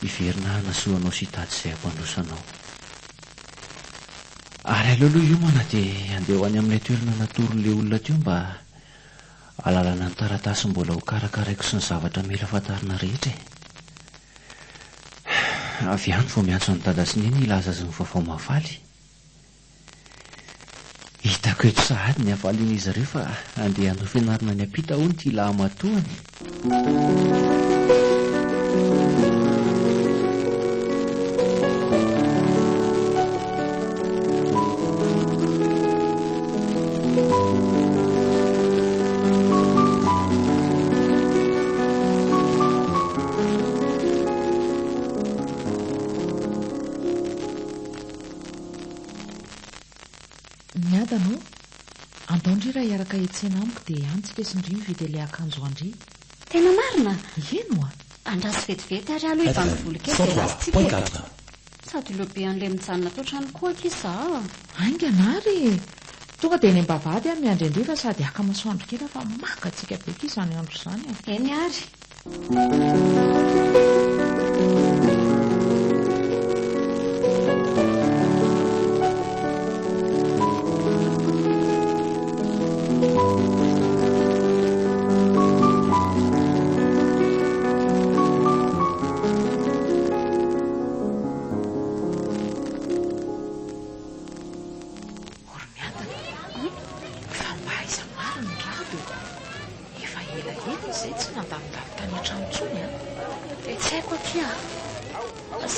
hiverina hanasoanao sy hitady izay ampandrosanao ary aleoloha io mana dia andeha ho any amin'ilay toerana natoron'ilay olona teo mba alalana ny taratasy mbola ho karakaraiko sy ny zavatra mila fantarina rehetra avy any vao miantso ny dada sy neny ilaza azy ny vaovao mafaly hitako eto sahady ny hafalian'izy ireo fa andeha hanao fianarana ny ampita hono ty lahamatoany miadanao andaondry raha hiaraka etsena amiko dia antsika sindry mividy ilay akanjo andry tena marina eno andrasy vetivety ary aloha ivangovolikely dia lasitsika sady leobe an'le mijanona tao trano koa kisa ainganary tonga dia ny mbavady a miandrendrefa sady aka masoandro kely fa makatsika be ki izany andro izany eny ary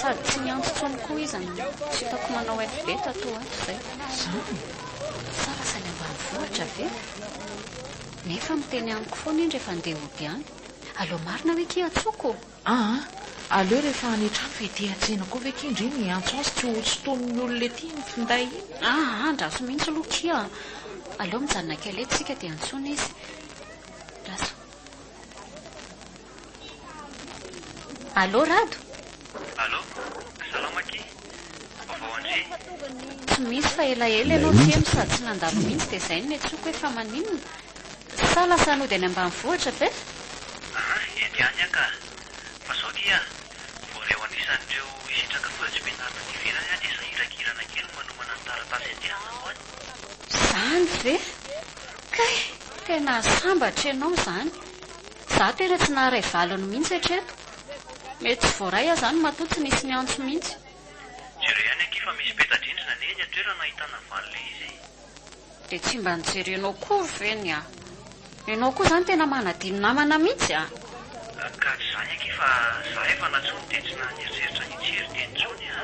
sady tsy miantotsony koa izany tsy hitako manao be tato ato zay sara sany ambanivohitra ve nefa miteny amiko foana iny rehefa andeha ody any aleo marina hoe kiatsoko aleo rehefa any trano vety atsena koa ve kindry iny antso azy tsy hotsitomin'ny olona ety ny finday iny andraso mihitsy aloha kia aleo mijanona kely etsika dia antsona izy raso allo rado allo salamaky vavao andry tsy misy fa elaela ianao tsemo sady tsy nandalo mihitsy dia izay ny atsoko hoe fa maninona sa lasa anody any ambanivohitra ve ety any aka fa zao kia voareo anisan'ireo isitraka foratsy-pianarana ny ivelany a dia sahirakirana kely manomana ny taratasy andehanao any zany ve kay tena sambatra ianao zany za tena tsy naharay valony mihitsy hatreto mety tsy voaray a zany matoa tsy nisy ny antso mihitsy jereo ihany anky fa misy petadrindrina ny eny atoerana ahitana valile izy dia tsy mba nijerenao koa veny a ianao koa zany tena manadiny namana mihitsy a ka tsy zany anky fa za efa natsony tetsina nieritreritra nitsery tenitsony a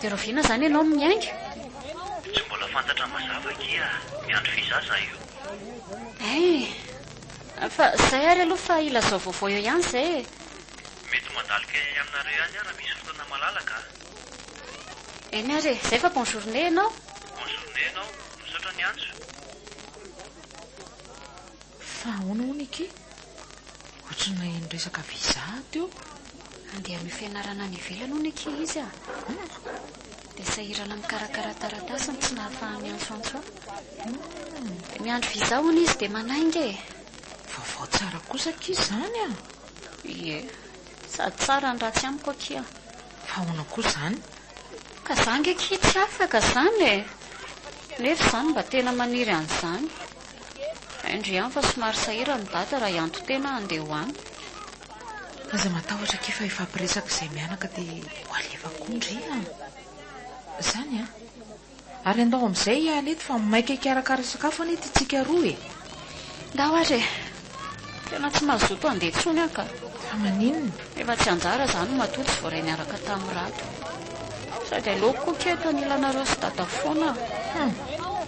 dia rovina zany ianao miainga tsy mbola fantatra mazava kia miandro fizaza io fa zay ary aloha fa ila zao vaovao eo ihany zay mety mandalika aminareo ihany raha misy fotoana malalaka eny ary zay fa bon journée ianao bonjournée ianao misaotra ny antso fa ahoana hoana iki ohatrana eny resaka viza teo andeha amin'ny fianarana ny ivelany hoana iki izy a dia sahirana mikarakara taratasiny tsy nahafahany antsoantso dia miandro viza hoana izy dia manainga vaovao tsara kosa ki zany a ie sady tsara ny ratsy amiko akia fa ahoana koa zany ka zangy aki tsy afaka zany nefa zany mba tena maniry an'izany indry ihany fa somary sahira ny data raha ianto tena andeha ho any aza matahotra ki fa ifampiresaka izay mianaka dia ho alevakondry zany a ary andao amin'izay alety fa maika ikarakara sakafo anety itsika roa nda hoary tena tsy mazoto andeha tsony aka fa maninona efa tsy anjara zany matoa tsy voaray niaraka tamin'ny rato sady aleoko koa keto anilanareo sy data foana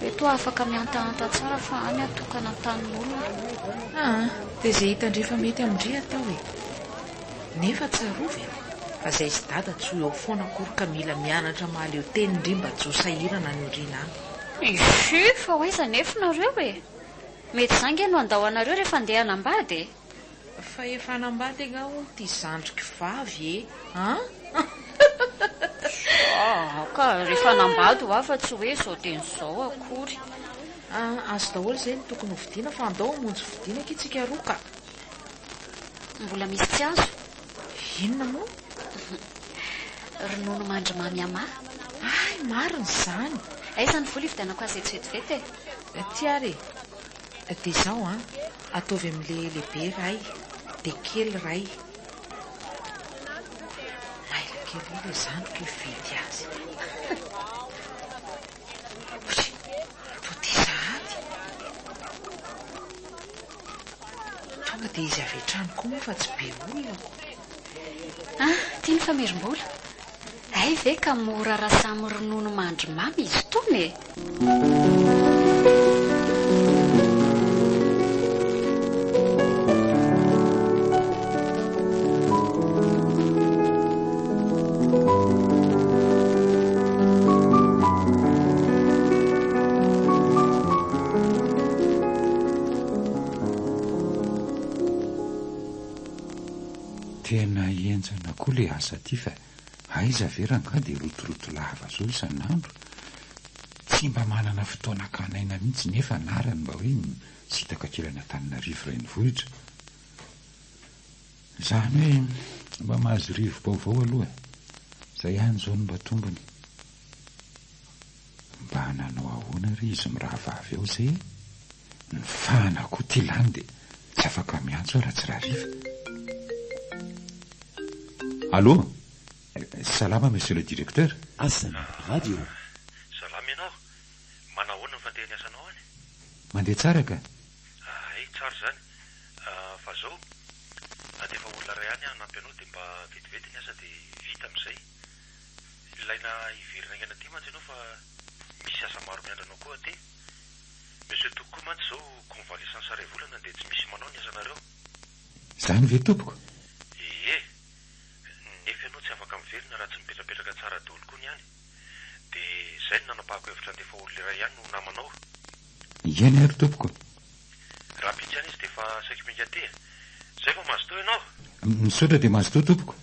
eto afaka miantahanta tsara fa any atokana tanin'olona dia izay hitandrefa mety amindry atao nefa tsarovy fa izay sy dada tsy ho eo foana akory ka mila mianatra mahaly eo teny indri mba tsy ho sahirana ny ondrina any isy fa hoaiza nefinareo mety zangy no andao anareo rehefa andeha hanambady fa efa hanambady anga ho ty zandriky vavy ka rehefa hanambady ho afa tsy hoe zao teny zao akory azo daholo izay ny tokony hovidiana fa andao hamonjy vidiana ki tsika roa ka mbola misy tsy azo inona moa ronono mandry mamy ama ay mariny zany aizany vola ividianako azy etsvetivety ty ary dia izao ataovy amin'le lehibe ray dia kely ray maila kely io le zandroko ividy azy to ty sahady tonga dia izy avy trano koa moa fa tsy be olonako tia ny famerim-bola ay ve ka mora raha samy ronono mandry mamy izy tony tena ienjana koa le asa ty fa aiza veranga dia rotoroto lava zao isan'andro tsy mba manana fotoana kanaina mihitsy nefa narany mba hoe tsy hitaka kelana tanina rivo reny vohitra zany hoe mba mahazo rivo vaovao aloha zay ihany zao no mba tombony mba nanao ahoana ry izy miraha vavy ao zay ny fahana koa ty lany dia tsy afaka miantso raha tsy raha riva allô salama monsieur le directeur asana radio salama ianao manao ahoana ny fandeha ny asanao any mandeha tsara ka tsara zany fa zao na dia efa olona ray any nampianao dia mba vetivety ny asa dia vita tamin'izay. Ilaina iverina aingana aty mantsy ianao fa misy asa maro miandranao koa aty. Monsieur tokoa mantsy izao convalescence iray volana dia tsy misy manao ny asanareo. Izany ve tompoko? Ie, nefa ianao tsy afaka miverina raha tsy mipetrapetraka tsara daholo koa ny ihany. Dia izay no nanapahako hevitra andefa olona iray ihany no namanao. Eny ary tompoko. Raha pitsy ihany izy dia efa saika minga aty. Izay fa mazotoa ianao. Misaotra dia mazotoa tompoko.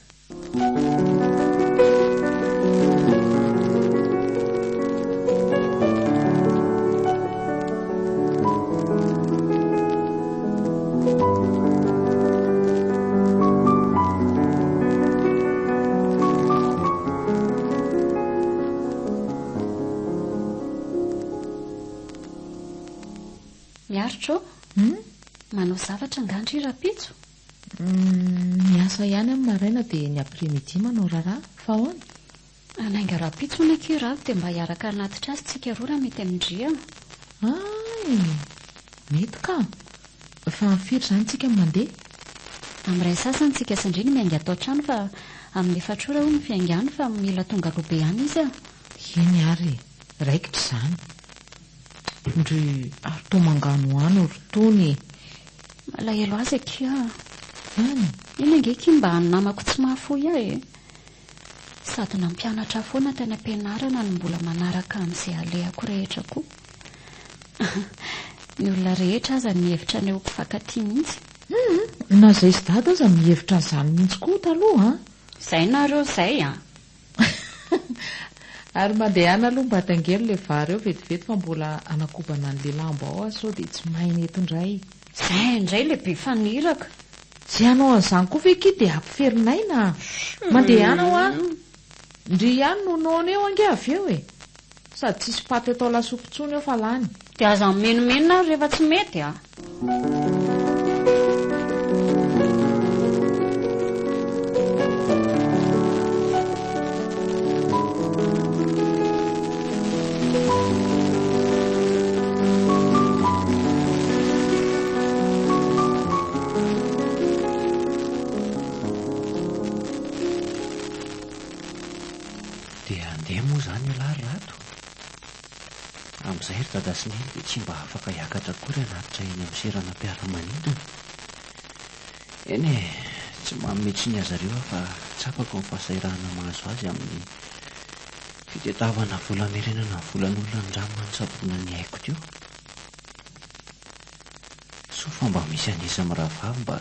Miaritra manao zavatra angandry rapitso. Miasa ihany amin'ny maraina dia ny après-midi manao raharaha fa ahoana? Anainga rapitso ny akira dia mba hiaraka anatitra azy tsika roa raha mety amindriana. Ay, mety ka. Fa firy izany tsika mandeha? Amin'iray sasany tsika sandriny miainga atao trano fa amin'ny efatrora ho ny fiaingany fa mila tonga lobe ihany izy a. Eny ary, raikitra izany. Ndry ary toa mangano any rotony. Malahelo azy akia. Any? Iny angeky mba namako tsy mahafoy ahy. Sady nampianatra foana tany am-pianarana no mbola manaraka amin'izay alehako rehetra koa. Ny olona rehetra aza mihevitra ny eo mpifankatia mihitsy. Na izay sy dada aza mihevitra an'izany mihitsy koa taloha. Izay nareo izay a. Ary mandeha ana aloha mba tangelo le vary eo vetivety fa mbola anakobana an'le lamba ao aho sao dia tsy mahay neto indray. Izay indray le be faniraka. Tsy hanao an'izany koa ve ki dia ampiferinay na mandeha ana ho a. Ndry ihany no noana eo ange avy eo e. Sady tsisy paty atao lasopy intsony eo fa lany. Dia aza menomenona rehefa tsy mety a. Amin'izay ry dada sy neny dia tsy mba afaka hiakatra kory anatitra eny amin'ny serana mpiara-manidina. Eny e, tsy mametry ny azy ireo fa tsapako ny fahasairana mahazo azy amin'ny fitetavana vola-merenana ny volan'olona ny ramany sabona ny haiko teo. So fa mba misy an'izy miravavy mba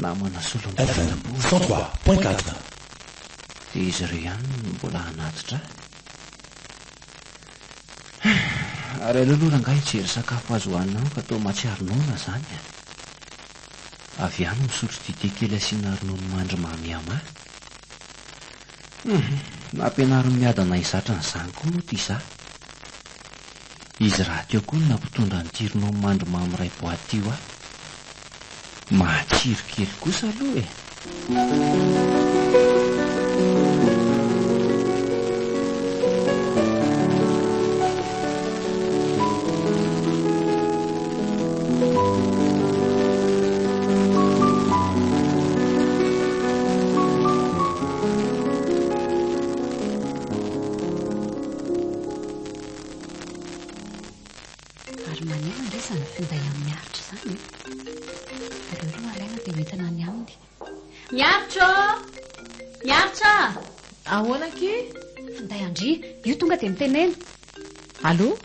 namana solon-bola 103.4 dia izy ireo ihany mbola anatitra. Ary aloha rangahy hijery sakafo azo hohanina ka toa matsiaro noana izany. Avy ihany misotro dite kely asiana ronono mandry mamy. Nampianariny miadana izatra n'izany koa moa ty za. Izy raha teo koa no nampitondra ny ronono mandry mamy iray boaty io aho. Matsiro kely kosa aloha e. Miaritra! Ahoana ke? Finday Andry, io tonga dia mitenena. Allo?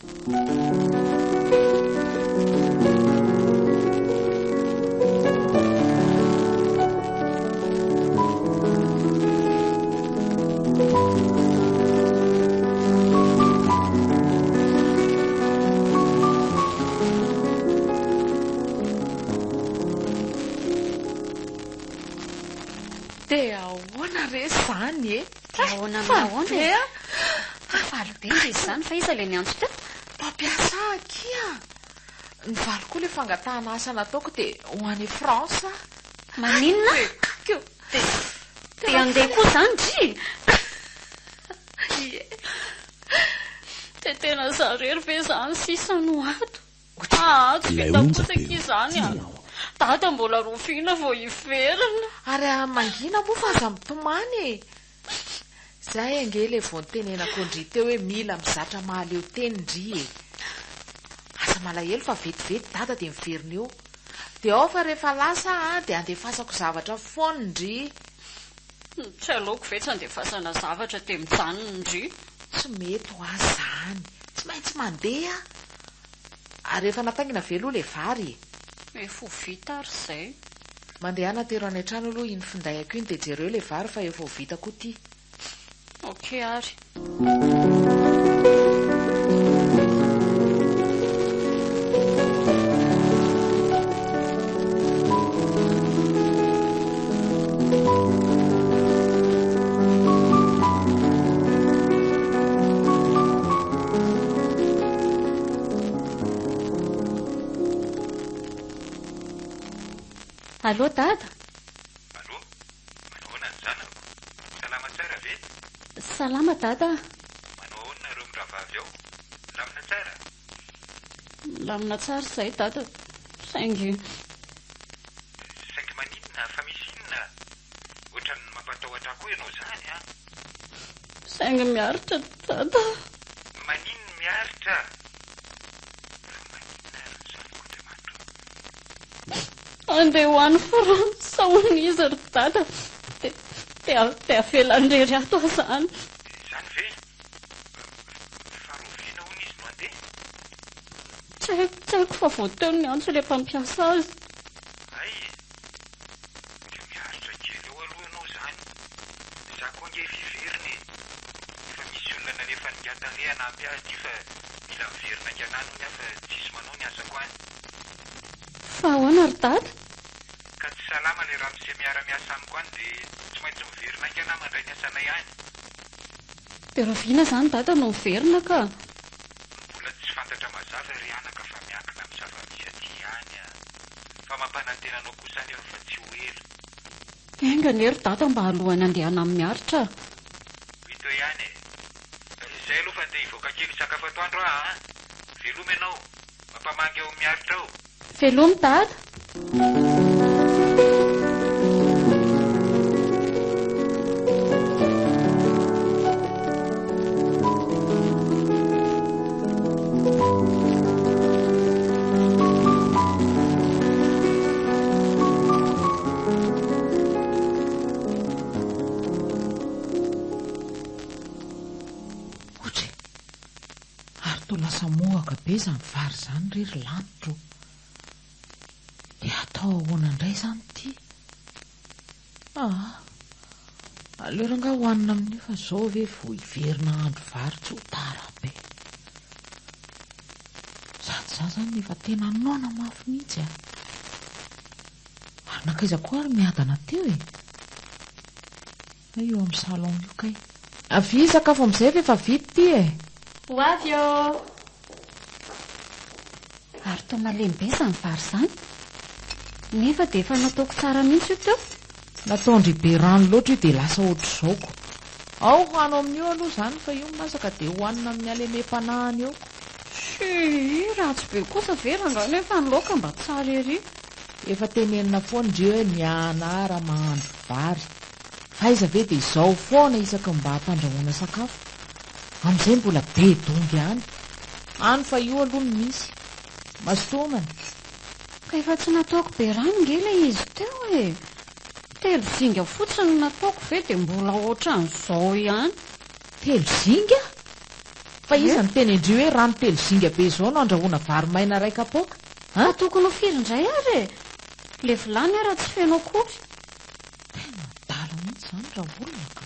Dia ahoana re izany e? Ahoana ahoana e? Faly be izy izany fa iza ilay niantso teo? Mpampiasa akia. Ny valo koa ilay fangatahana asa nataoko dia ho any France. Maninona? Dia andeha koa izany Dry. Dia tena zarery ve izany sisa no ato? Tsy vita posaka izany a. Dada mbola rofina vao hiverina. Ary mangina moa fa aza mitomany e. Zay ange le vao nitenenako ndry teo hoe mila mizatra mahaleo teny ndry e. Asa malahelo fa vetivety dada dia miverina eo. Dia ao fa rehefa lasa dia andefasako zavatra foana ndry. Tsy aleoko ve tsy andefasana zavatra dia mijanona ndry. Tsy mety ho azy zany. Tsy maintsy mandeha. Ary rehefa nataingina velo le vary. Efa vita ary izay. Mandeha natero any an-trano aloha iny findayako iny dia jereo le vary fa efa vita koa ty. Ok ary. Alô, dada? Alô? Manahoana ny zanako? Salama tsara ve? Salama, dada. Manao ahoana ireo miravavy ao? Lamina tsara? Lamina tsara izay dada. Saingy maninona fa misy inona? Ohatrany mampatahotra koa ianao zany a? Saingy miaritra dada. Maninona miaritra? Maninona ary ny zanako Andriamanitra? Andeha ho any Fransa hono izy ry dada. Dia avelan'irery ato zany. Izany ve? Faroviana hono izy no andeha? Tsy haiko fa voateo ny antso ilay mpampiasa azy. Ay, dia miaritra kely eo aloha ianao zany. Za koa nge fiveriny. Efa misy olona nalefa ningatahana ampy azy ty fa mila miverina anganano ny afa tsisy manao ny asako any. Fa ahoana ry dada? Ka tsy salama le raha misy miara-miasa amiko any dia tsy maintsy miverina angana mandray ny asanay any. Dia raviana zany dada no miverina ka. Mbola tsy fantatra mazava ry anaka fa miankina amin'ny zava-misy aty any a. Fa mampanantenanao kosa anefa fa tsy ho ela. Engany ery dada mba alohany andehana amin'ny miaritra. Hito ihany e. Izay aloha fa andeha hivoaka kely sakafo atoandro a. Veloma ianao. Mampamangy ao amin'ny miaritra ao. Velomy dada. Lasa mohaka be zany vary zany rery lanitro. Dia atao ahoana indray zany ty? Aleo nga hoanina amin'io fa zao ve vo hiverina andro vary tsy ho tara be. Sady za zany efa tena nona mafy mihitsy a. Ary nakaiza koa ary miadana teo e. Eo amin'ny salon io kay. Avy sakafo amin'izay efa vita ty e. Ho avy eo. Ary toa malembe zany vary zany. Nefa dia efa nataoko tsara mihitsy io teo. Nataondry be rano loatra io dia lasa ohatry zaoko. Ao hoanao amin'io aloha zany fa io masaka dia hoanina amin'ny alemem-panahiny eo. Ratsy be kosa veranga nefa ny laoka mba tsara ery. Efa tenenina foana ndreo hoe mianara mahandro vary. Fa iza ve dia izao foana isaka mba hampandrahoana sakafo. Amin'izay mbola be dongy any. Any fa io aloha no misy. Mastomana. Ka efa tsy nataoko be rano nge ilay izy teo e. Telo zinga fotsiny nataoko ve dia mbola ohatran'izao ihany. Telo zinga? Fa iza ny teny ndreo hoe rano telo zinga be izao no andrahoana vary maina ray kapoaka? Tokony ho firy indray ary e. Le vilany ara tsy feno akory. Tena dala mihitsy zany raha olona ka.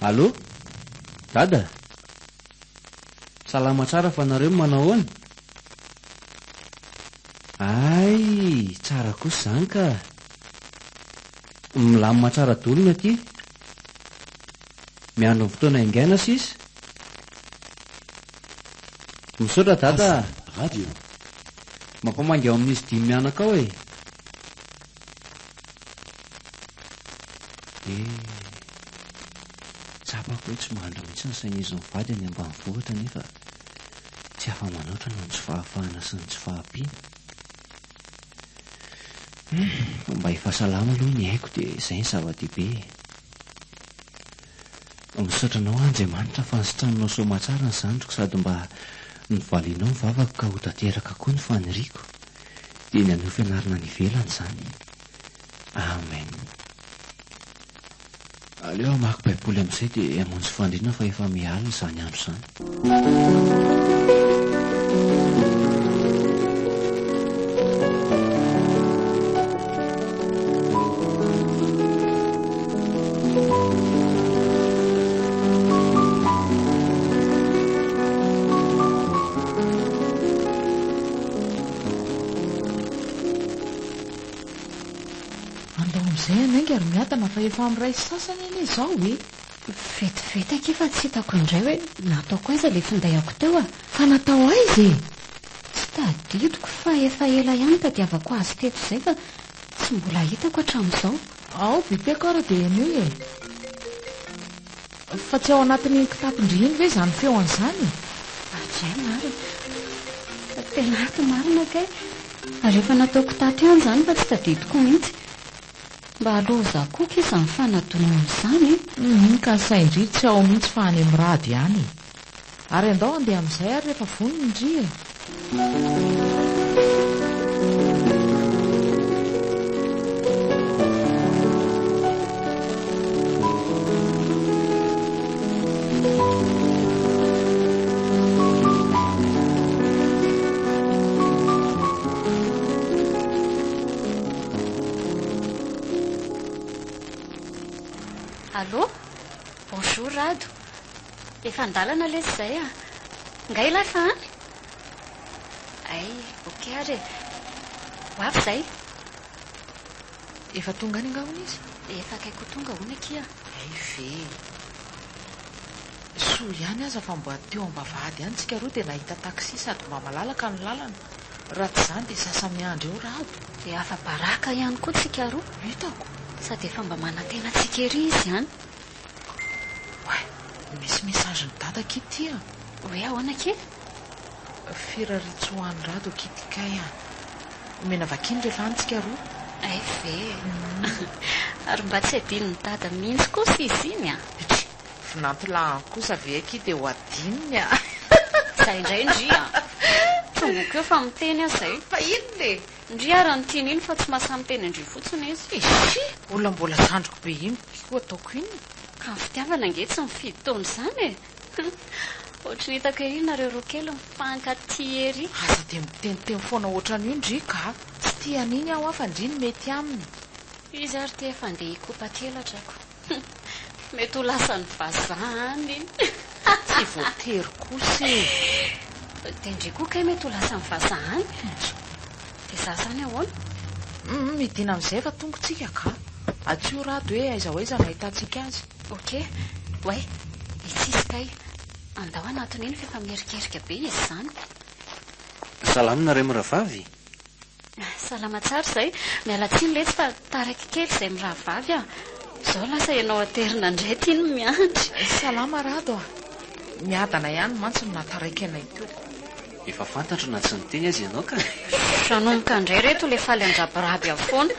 Alô? Dada? Salama tsara fa nareo manao ahoana? Ay, tsara kosa zany ka. Milamina tsara dolona ty. Miandro ny fotoana haingaina sisa. Misaotra dada. Radio. Mampamangy ao amin'izy 5 mianaka ao e. Tsapako hoe tsy mandra mihitsy ny sain'izy mivady any ambanivohitra nefa tsy afa-manoatra no tsy fahafahana sy ny tsy fahampiana. Mba hifahasalama aloha ny haiko dia izay ny zava-dehibe. Misaotranao Andriamanitra fa nysitranonao soamantsara ny zandriko sady mba nivalianao ny vavako ka ho tanteraka koa ny faniriako dia ny anio fianarana ny ivelany izany. Amen. Aleo mako baiboly amin'izay dia hamonjy fandriana fa efa mialina izany andro izany. Ary miatana fa efa amiray sasany eny izao e. Vetivety aky fa tsy hitako indray hoe nataoko aiza le findayako teo a. Fa natao aiza e? Tsy tadidiko fa efa ela ihany tadiavako azy teto izay fa tsy mbola hitako hatramin'izao. Ao bibekora dia enio e. Fa tsy ao anatin'ny kitapon-drihiny ve izany feo an'izany? Azay marina. Tena ato marina kay. Ary efa nataoko tato ihany izany fa tsy tadidiko mihitsy. Mba aloza koka izy amin'ny fanadonana izany. Ka saindry tsy ao mihitsy fa any amin'ny rady ihany. Ary andao andeha amin'izay ary rehefa vonona indry e. Allô? Bonjour Rado. Efa andalana le izay a. Ngai lafa any? Ay, okey ary. Ho avy izay? Efa tonga any angahona izy? Efa akaiko tonga hono aky a. Ay ve. Soa ihany aza fa mba teo am-bavahady ihany tsika roa dia nahita taksi sady mba malalaka ny lalana. Raha tsy izany dia sasa miandry eo Rado. Dia afa-baraka ihany koa tsika roa. Hitako. Sady efa mba manantena tsika ery izy ihany. Misy mesazhy ny dada kity a. Hoe ahoana ke? Firaritsy ho an'ny Rado kity kay a. Omena vakiny rehefa antsika roa. Ay ve. Ary mba tsy adino ny dada mihitsy kosa izy iny a. Finampilahany kosa ve aky dia ho adinony a. Izay indray indry a. Tongoko eo fa miteny aho izay. Fa ino le? Indry ary ny tiany iny fa tsy mahasahy miteny indry fotsiny izy. Ishi, olona mbola zandriko be iny koa ataoko iny. Ka ny fitiavana ange tsy mifidy taona izany e. Ohatry ny hitako ery nareo roa kely mifankaty ery. Aza dia miteniteny foana ohatran'io indry ka. Tsy tiany iny aho afa indry ny mety aminy. Izy ary te efa andeha hikopa kely hatrako. Mety ho lasany vazany iny. Tsy voatery kosa e. Tendry koa kay mety ho lasany vazany. Dia sasany ahoana? Midina amin'izay fa tongotsika ka. Atsio Rado hoe aiza ho aiza nahitantsika azy. Okey. Way, itsisy kay. Andao anatiny iny fa efa mierikerika be izy izany. Salama nareo miravavy? Salama tsara izay. Miala tsiny letsy fa taraiky kely izay miravavy a. Izao lasa ianao aterina indray tiany miandry. Salama Rado a. Miadana ihany mantsy no nataraiky anay teo. Efa fantatro na tsy niteny azy ianao ka. Tranomboka indray reto le faly andrabiraby afoana.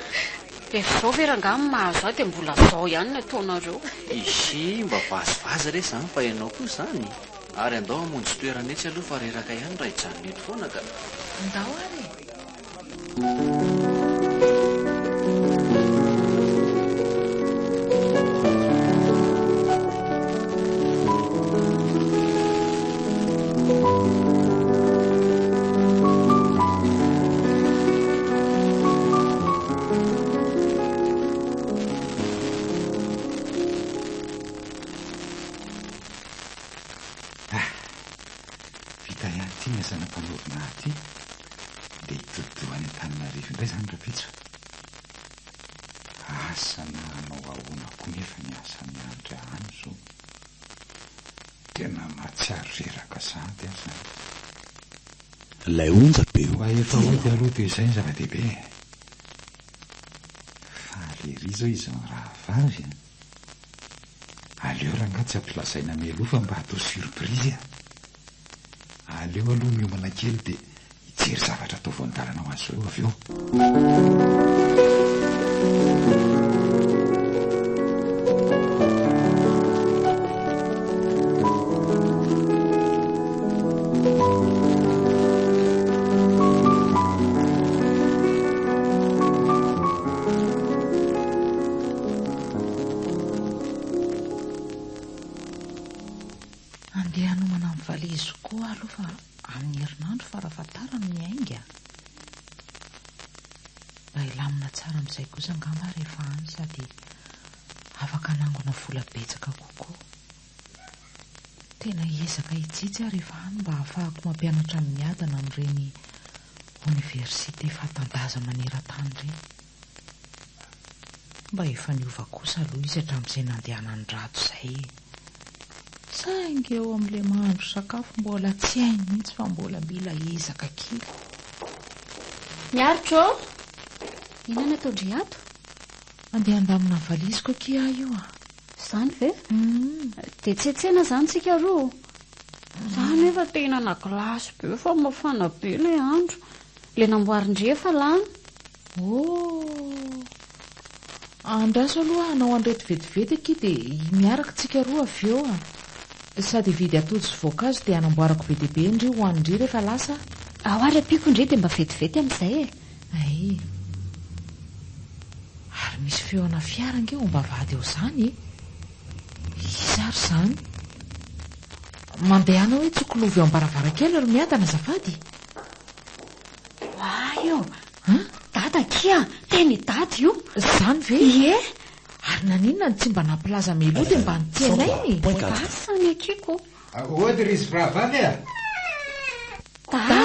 Dia izao verangamy mahazo ahy dia mbola zao ihany ny ataonareo. Ishi, mba vazivazy re izany fa ianao koa izany. Ary andao hamonjy toerana etsy aloha fa reraka ihany raha hijanona eto foana ka. Andao ary. Vita ihany ty ny zanam-panorona ty dia hitodoany Antananarivo indray izany rapitso. Asa na hanao ahoana koa nefa ny asa miandry any zao. Tena mahatsiaro reraka sady aza. Ilay onjam-peo. Mba efa ody aloha toy izay ny zava-dehibe. Falery zao izy ny raha vavy. Aleo raha nga tsy ampilazaina mialoha fa mba hatao surprise. Aleo aloha miomana kely dia hijery zavatra atao voandalana ho azy eo avy eo. Andeha hanomana amin'ny valizy koa aloha fa amin'ny herinandro farafatarany miainga. Mba hilamina tsara amin'izay kosa angamba rehefa any sady afaka hanangona vola betsaka kokoa. Tena hiezaka hijijy rehefa any mba ahafahako mampianatra amin'ny adana amin'ireny oniversite fatan-daza maneran-tany ireny. Mba efa niova kosa aloha izy hatramin'izay nandehanany rato izay. Saingy eo amin'ilay mahandro sakafo mbola tsy hainy mihitsy fa mbola mila ezaka kely. Miaritra ô? Inona ataondry ato? Andeha andamina valiziko aky aho io a. Izany ve? Dia tsy etsena izany tsika roa. Izany efa tena na glasy be fa mafana be ilay andro. Ilay namboarin-drefa lany. Andraso aloha hanao andrety vetivety aky dia miaraka tsika roa avy eo a. Sady vidy atody sy voankazo dia hanamboarako be dia be indri ho anindri rehefa lasa. Ao ary ampiako indri dia mba vetivety amin'izay e. Ay. Ary misy feona fiara angeo mba vady eo izany. Izy ary izany. Mandeha anao hoe tsokolovy eo am-baravarakely ry miadana azafady. Io. Dada kia, teny dady io. Izany ve? Ie. Ary naninona tsy mba nampilaza meloa dia mba nitsenainy. Gasany akiko. Ohatra ry izy brahavavy a. Dada.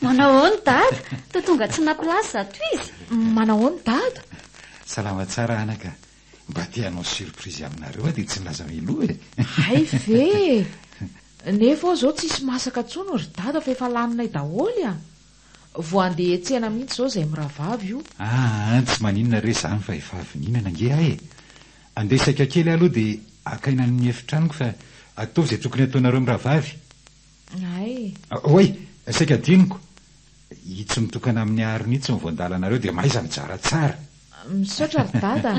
Manao ahoana dada? Toa tonga tsy nampilaza ato izy. Manao ahoana dada? Salama tsara anaka. Mba tianao surprise aminareo dia tsy nilaza meloa e. Hay ve. Nefa ao izao tsisy masaka tsono ry dada fa efa laninay daholy a. Vo andeha etsena mihitsy izao izay miravavy io. Tsy maninona re izany fa efa avy ninana nge ahe. Andesaka kely aloha dia akaina ny efitranoko fa ataovy izay tokony ataonareo miravavy. Ay. Oy, saika diniko. Itsy mitokana amin'ny ariny itsy ny voandalanareo dia maiza mijara tsara. Misaotra ry dada.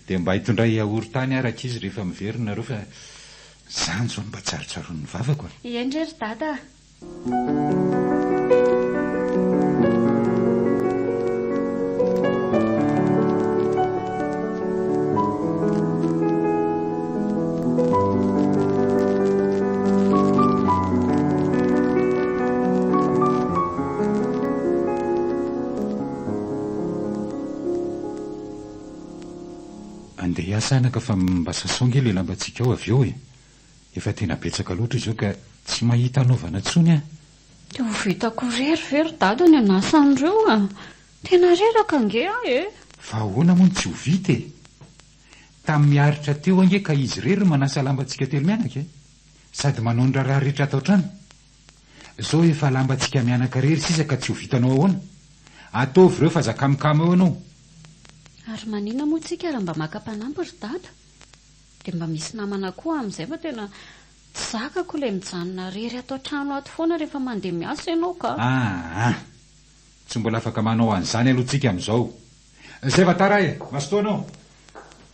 Dia mba hitondray ahorotany araka izy rehefa miverinareo fa izany izao mba tsarotsarony vavako. Iendry ry dada. Andeha hiasa anaka fa mba sasonge ilay lambantsika ao avy eo e. Efa tena betsaka loatra izy eo ka tsy mahita anaovana tsony a. Dia ho vitako rery dada ny anasan'ireo a. Tena reraka nge e. Fa ahoana moa tsy ho vita e. Tamin'ny miaritra teo ange ka izy rery manasa lambantsika telo mianaka e. Sady manao ny raha rehetra atao trano. Zao efa lambantsika mianaka rery sisa ka tsy ho vitanao ahoana. Ataovy ireo fa zakamikamo eo anao. Ary manina moa tsika raha mba maka-panampy ry dada. Dia mba misy namana koa amin'izay fa tena tsy zakako ilay mijanona rery atao trano ato foana rehefa mandeha miasa ianao ka. Tsy mbola afaka manao an'izany aloha tsika amin'izao. Izay fa tara e, mazotoa anao.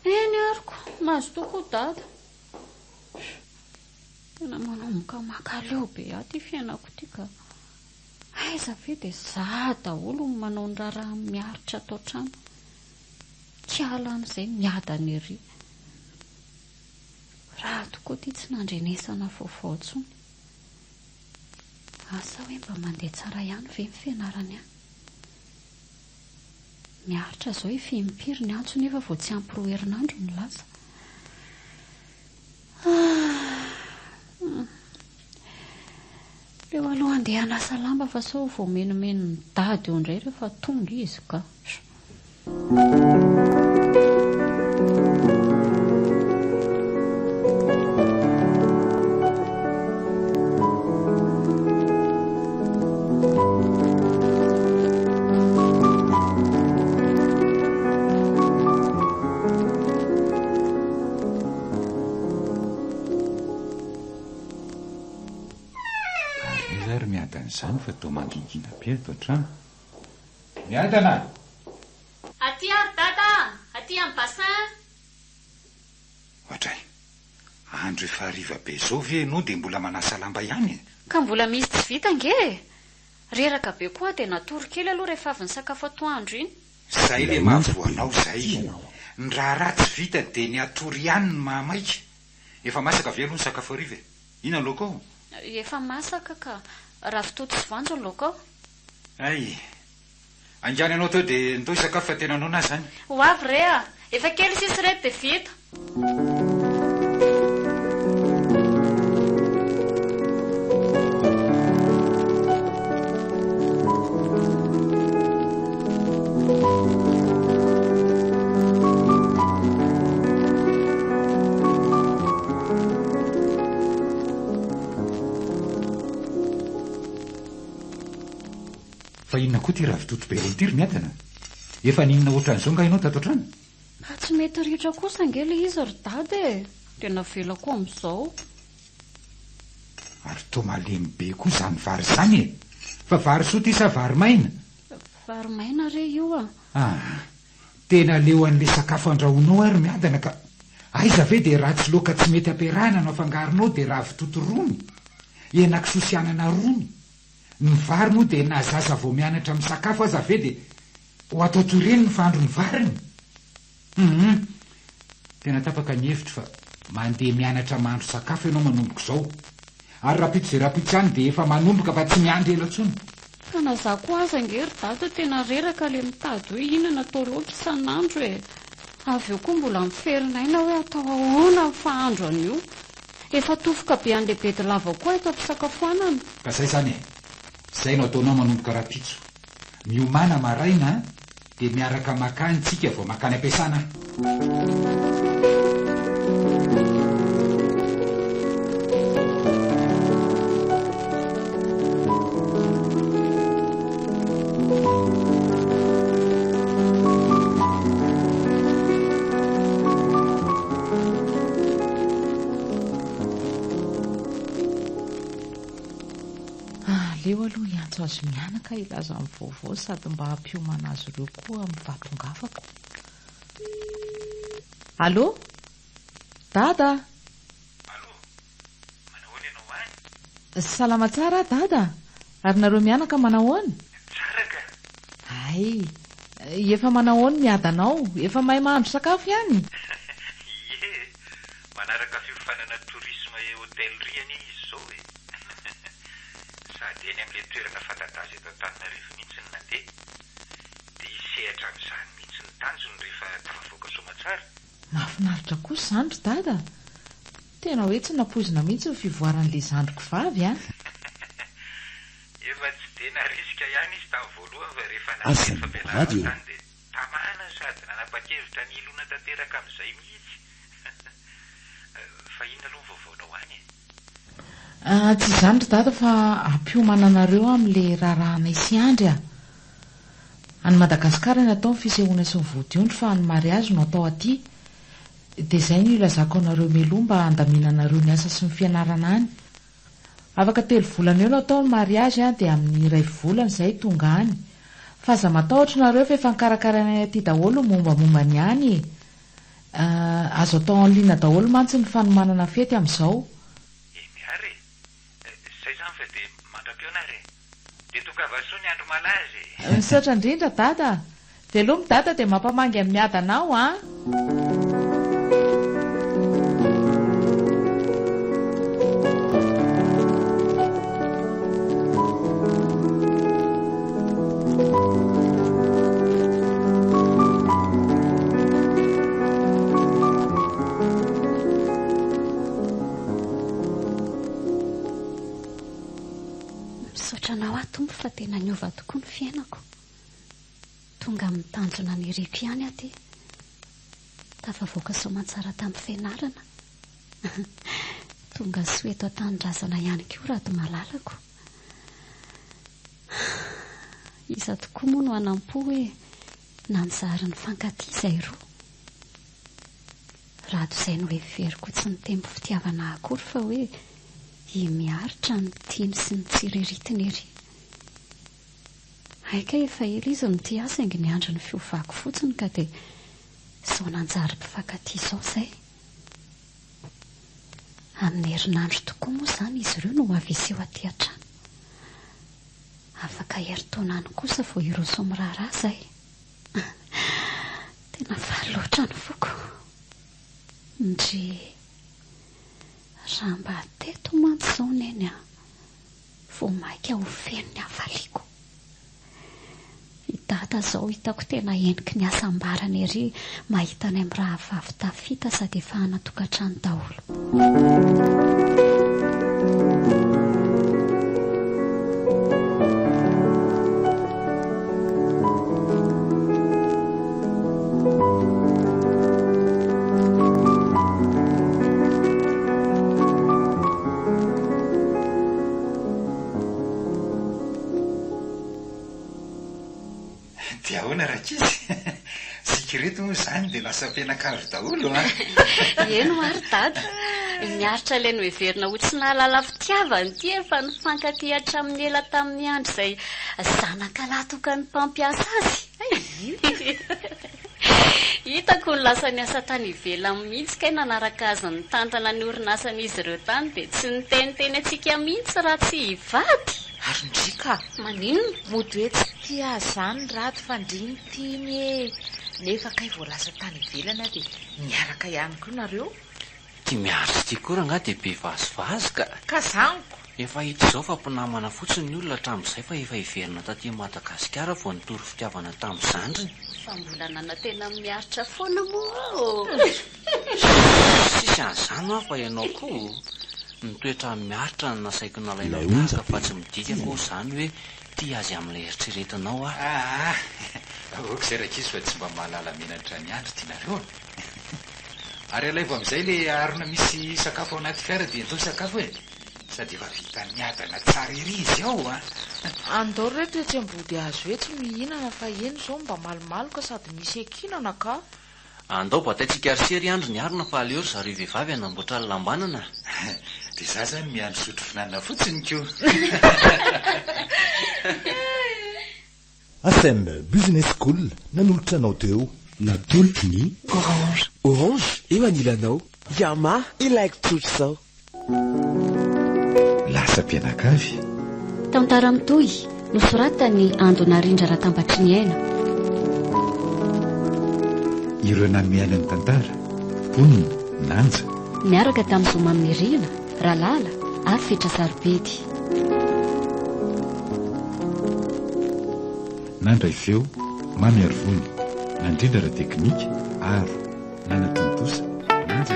Eny ariko, mazotoa koa dada. Tena manomboka makaleo be aty fiainako ity ka. Aiza ve dia za daholo no manao ny raha miaritra atao trano. Kiala amin'izay miadana ery. Raha tokoa ity tsy nandrenesana vaovao tsony. Asa hoe mba mandeha tsara ihany ve ny fianarany any. Miaritra izao ifimpiry ny antso nefa vao tsy ampy roa herinandro ny lasa. Leo aloha andeha hanasa lamba fa sao vao menomeno ny dady eo indray rehefa tonga izy ka. toa mangingina be ato an-trano. Miadana! Aty ary dada, aty amin'ny bassin. Ohatray, andro efa hariva be zao ve ianao dia mbola manasa lamba ihany? Ka mbola misy tsy vita nge. Reraka be koa dia natory kely aloha rehefa avy ny sakafo atoandro iny. Zay le mahavoanao zay. Ny raha tsy vita dia ny atory ihany ny mahamaika. Efa masaka ve aloha ny sakafo hariva? Ina laoka ao? Efa masaka ka ravitoto sy voanjo ny laoka ao. Ay, angany anao teo dia ndao sakafo fa tena anao na zany. Ho avy rea, efa kely sisy reto dia vita. Fa inona koa ty ravitoto be roa tiry miadana? Efa ninona ohatran'izao nga ianao tato an-trano? Tsy mety ritra kosa nge le izy ry dada e. Tena vela koa amin'izao. Ary toa malemy be koa izany vary izany e. Fa vary soa ty sa vary maina? Vary maina re io a. Tena leo an'le sakafo andrahonao ary miadana ka aiza ve dia raha tsy loaka tsy mety ampiarahana no afangaronao dia ravitoto rony, henakisoa sy anana rony. Ny vary moa dia na zaza vao mianatra amin'ny sakafo aza ve dia ho atao toreny ny fahandro ny variny. Tena tapaka ny hevitra fa mandeha mianatra mahandro sakafo ianao manomboka izao. Ary rapito izay rapito ihany dia efa manomboka fa tsy miandry ela intsony. Ka na za koa aza nge ry dada tena reraka le mitady hoe inona natao laoka isan'andro e. Avy eo koa mbola miferinayna hoe atao ahoana ny fahandro an'io. Efa tofoka be an'le bedilava koa eto am-pisakafoanana. Ka zay zany e. Zay no ataonao manomboka rapitso. Miomana maraina dia miaraka makany tsika vao makany ampiasana. Leo aloha hiantso azo mianaka ilaza amin'ny vaovao sady mba hampiomana azy ireo koa amin'ny vatongavako. Allo? Dada? Allo? Manahoana ianao any? Salama tsara dada. Ary nareo mianaka manahoana? Tsara ka. Ay, efa manahoana miadanao? Efa mahay mahandro sakafo ihany? Ie, manaraka fiofanana tourisme e hôtellerie izy zao e. Sady eny amin'ilay toerana fantadaza eto Antananarivo mihitsy ny nandeha. Dia isehatra amin'izany mihitsy ny tanjony rehefa tafavoaka Soamantsara. Mahafinaritra kosa zandro dada. Tena hoe tsy napoizina mihitsy ny fivoaran'ilay zandriko vavy a. Efa tsy dia narisika ihany izy tamin'ny voalohany fa rehefa nandeha fampianarana tany dia tamana sady nanapa-kevitra ny ilona tanteraka amin'izay mihitsy. Fa inona aloha ny vaovaonao any e? Tsy zandro dada fa hampiomana anareo amin'ilay raharahanay sy andry a. Any Madagasikara ny atao ny fisehoana sy ny vodiondry fa ny mariazy no atao aty. Dia izay no ilazako anareo meloa mba handaminanareo ny asa sy ny fianarana any. Afaka 3 volana eo no atao ny mariazy dia amin'ny 2 volana izay tonga any. Fa aza matahotra nareo fa efa nikarakarana aty daholo mombamomba ny any. Azo atao en ligne daholo mantsy ny fanomanana fety amin'izao. Miary zay zany fa dia mandram-pionary dia tokavasoa ny andro malazy. Misaotra indrindra dada. Velomy dada dia mampamangy amin'ny miadanao a. Misaotranao aho tompo fa tena niova tokoa ny fiainako. Tonga mitanjona ny riko ihany aty. Tafavoaka Soamantsara tamin'ny fianarana. Tonga soeto an-tanindrazana ihany koa raha to malalako. Iza tokoa moa no hanampo hoe nanjary ny fankatia izay roa. Raha toizay no hoe veriko tsy ny tempo fitiavana akory fa hoe miaritra ny tiany sy ny tsireritiny ery. aika efa ela izy mity asa ingy ny andro ny fiovako fotsiny ka dia sao nanjary mpifankatia izao izay. Amin'ny herinandro tokoa moa izany izy ireo no avy iseho aty an-trano. Afaka herintaona any kosa vao ireo somiraharaha izay. Tena faly loatra ny foko. Ndry raha mba teto mantsy izao neny vao maika ho feno ny hafaliako. I dada izao hitako tena eniky ny asam-barany ery mahita ny amin'ny raha vavy tafita sady efa hanatokantrano daholo. Dia ahoana rakizy? Sikireto moa izany dia lasa mpianakavy daholo a. Eno ary dada. Miaritra ilay no heverina ho tsy nahalala fitiavany ity efa nifankatia hatramin'ny ela tamin'ny andro izay zanakalahy tokany mpampiasa azy. Hitako ny lasa ny asa tany ivelany mihitsy kay nanaraka azy ny tantana ny orinasan'izy ireo tany dia tsy niteniteny antsika mihitsy raha tsy hivady. Ary ndrika Maninona? mody hoe tsy tia azany raty fandriny tiany e. Nefa kay vao lasa tany ivelana dia miaraka ihany koa nareo. Tia miaritra tia koa raha dia be vazivazy Ka zaniko. efa hita izao fa mpinamana fotsiny ny olona tamin'izay fa efa hiverina taty Madagasikara vao nitory fitiavana tamin'ny zandriny. Fa mbola nana tena miaritra foana moa. Sisy an'izany aho fa ianao koa nitoetra miaritra ny nasaiko nalaina miaraka fa tsy midika koa izany hoe tia azy amin'ilay eritreretinao ah. Aoka izay rakizy fa tsy mba mahalala menatra ny andro tianareo. Ary alaivo amin'izay le arona misy sakafo ao anaty fiara dia endao sakafo e. Sady efa vita miadana tsara ery izy ao a. Andao reto tsy ambody azo hoe tsy mihinana fa eny izao mba malomaloka sady misy ekinana ka. Andao bataitsika arisery andro ny arona fa aleo ry zareo vehivavy anamboatra lambanana. Dia za zany miandro sotro finanana fotsiny ko. ASEM Business School nanolotra anao teo. Natolotra ny Orange eo anilanao. Yamaha Electric zao. Lasa mpianakavy. Tantara mitohy nosoratany Andona Rindra Ratambatry ny aina. Ireo namiaina ny tantara Ponina, Nanja. Miaraka tamin'ny Zomamy Mirina, Ralala ary Fitra Saripedy. Nandray feo Mamy Arivony, Nandrindra Teknika Aro, Nanatontosa, Nanja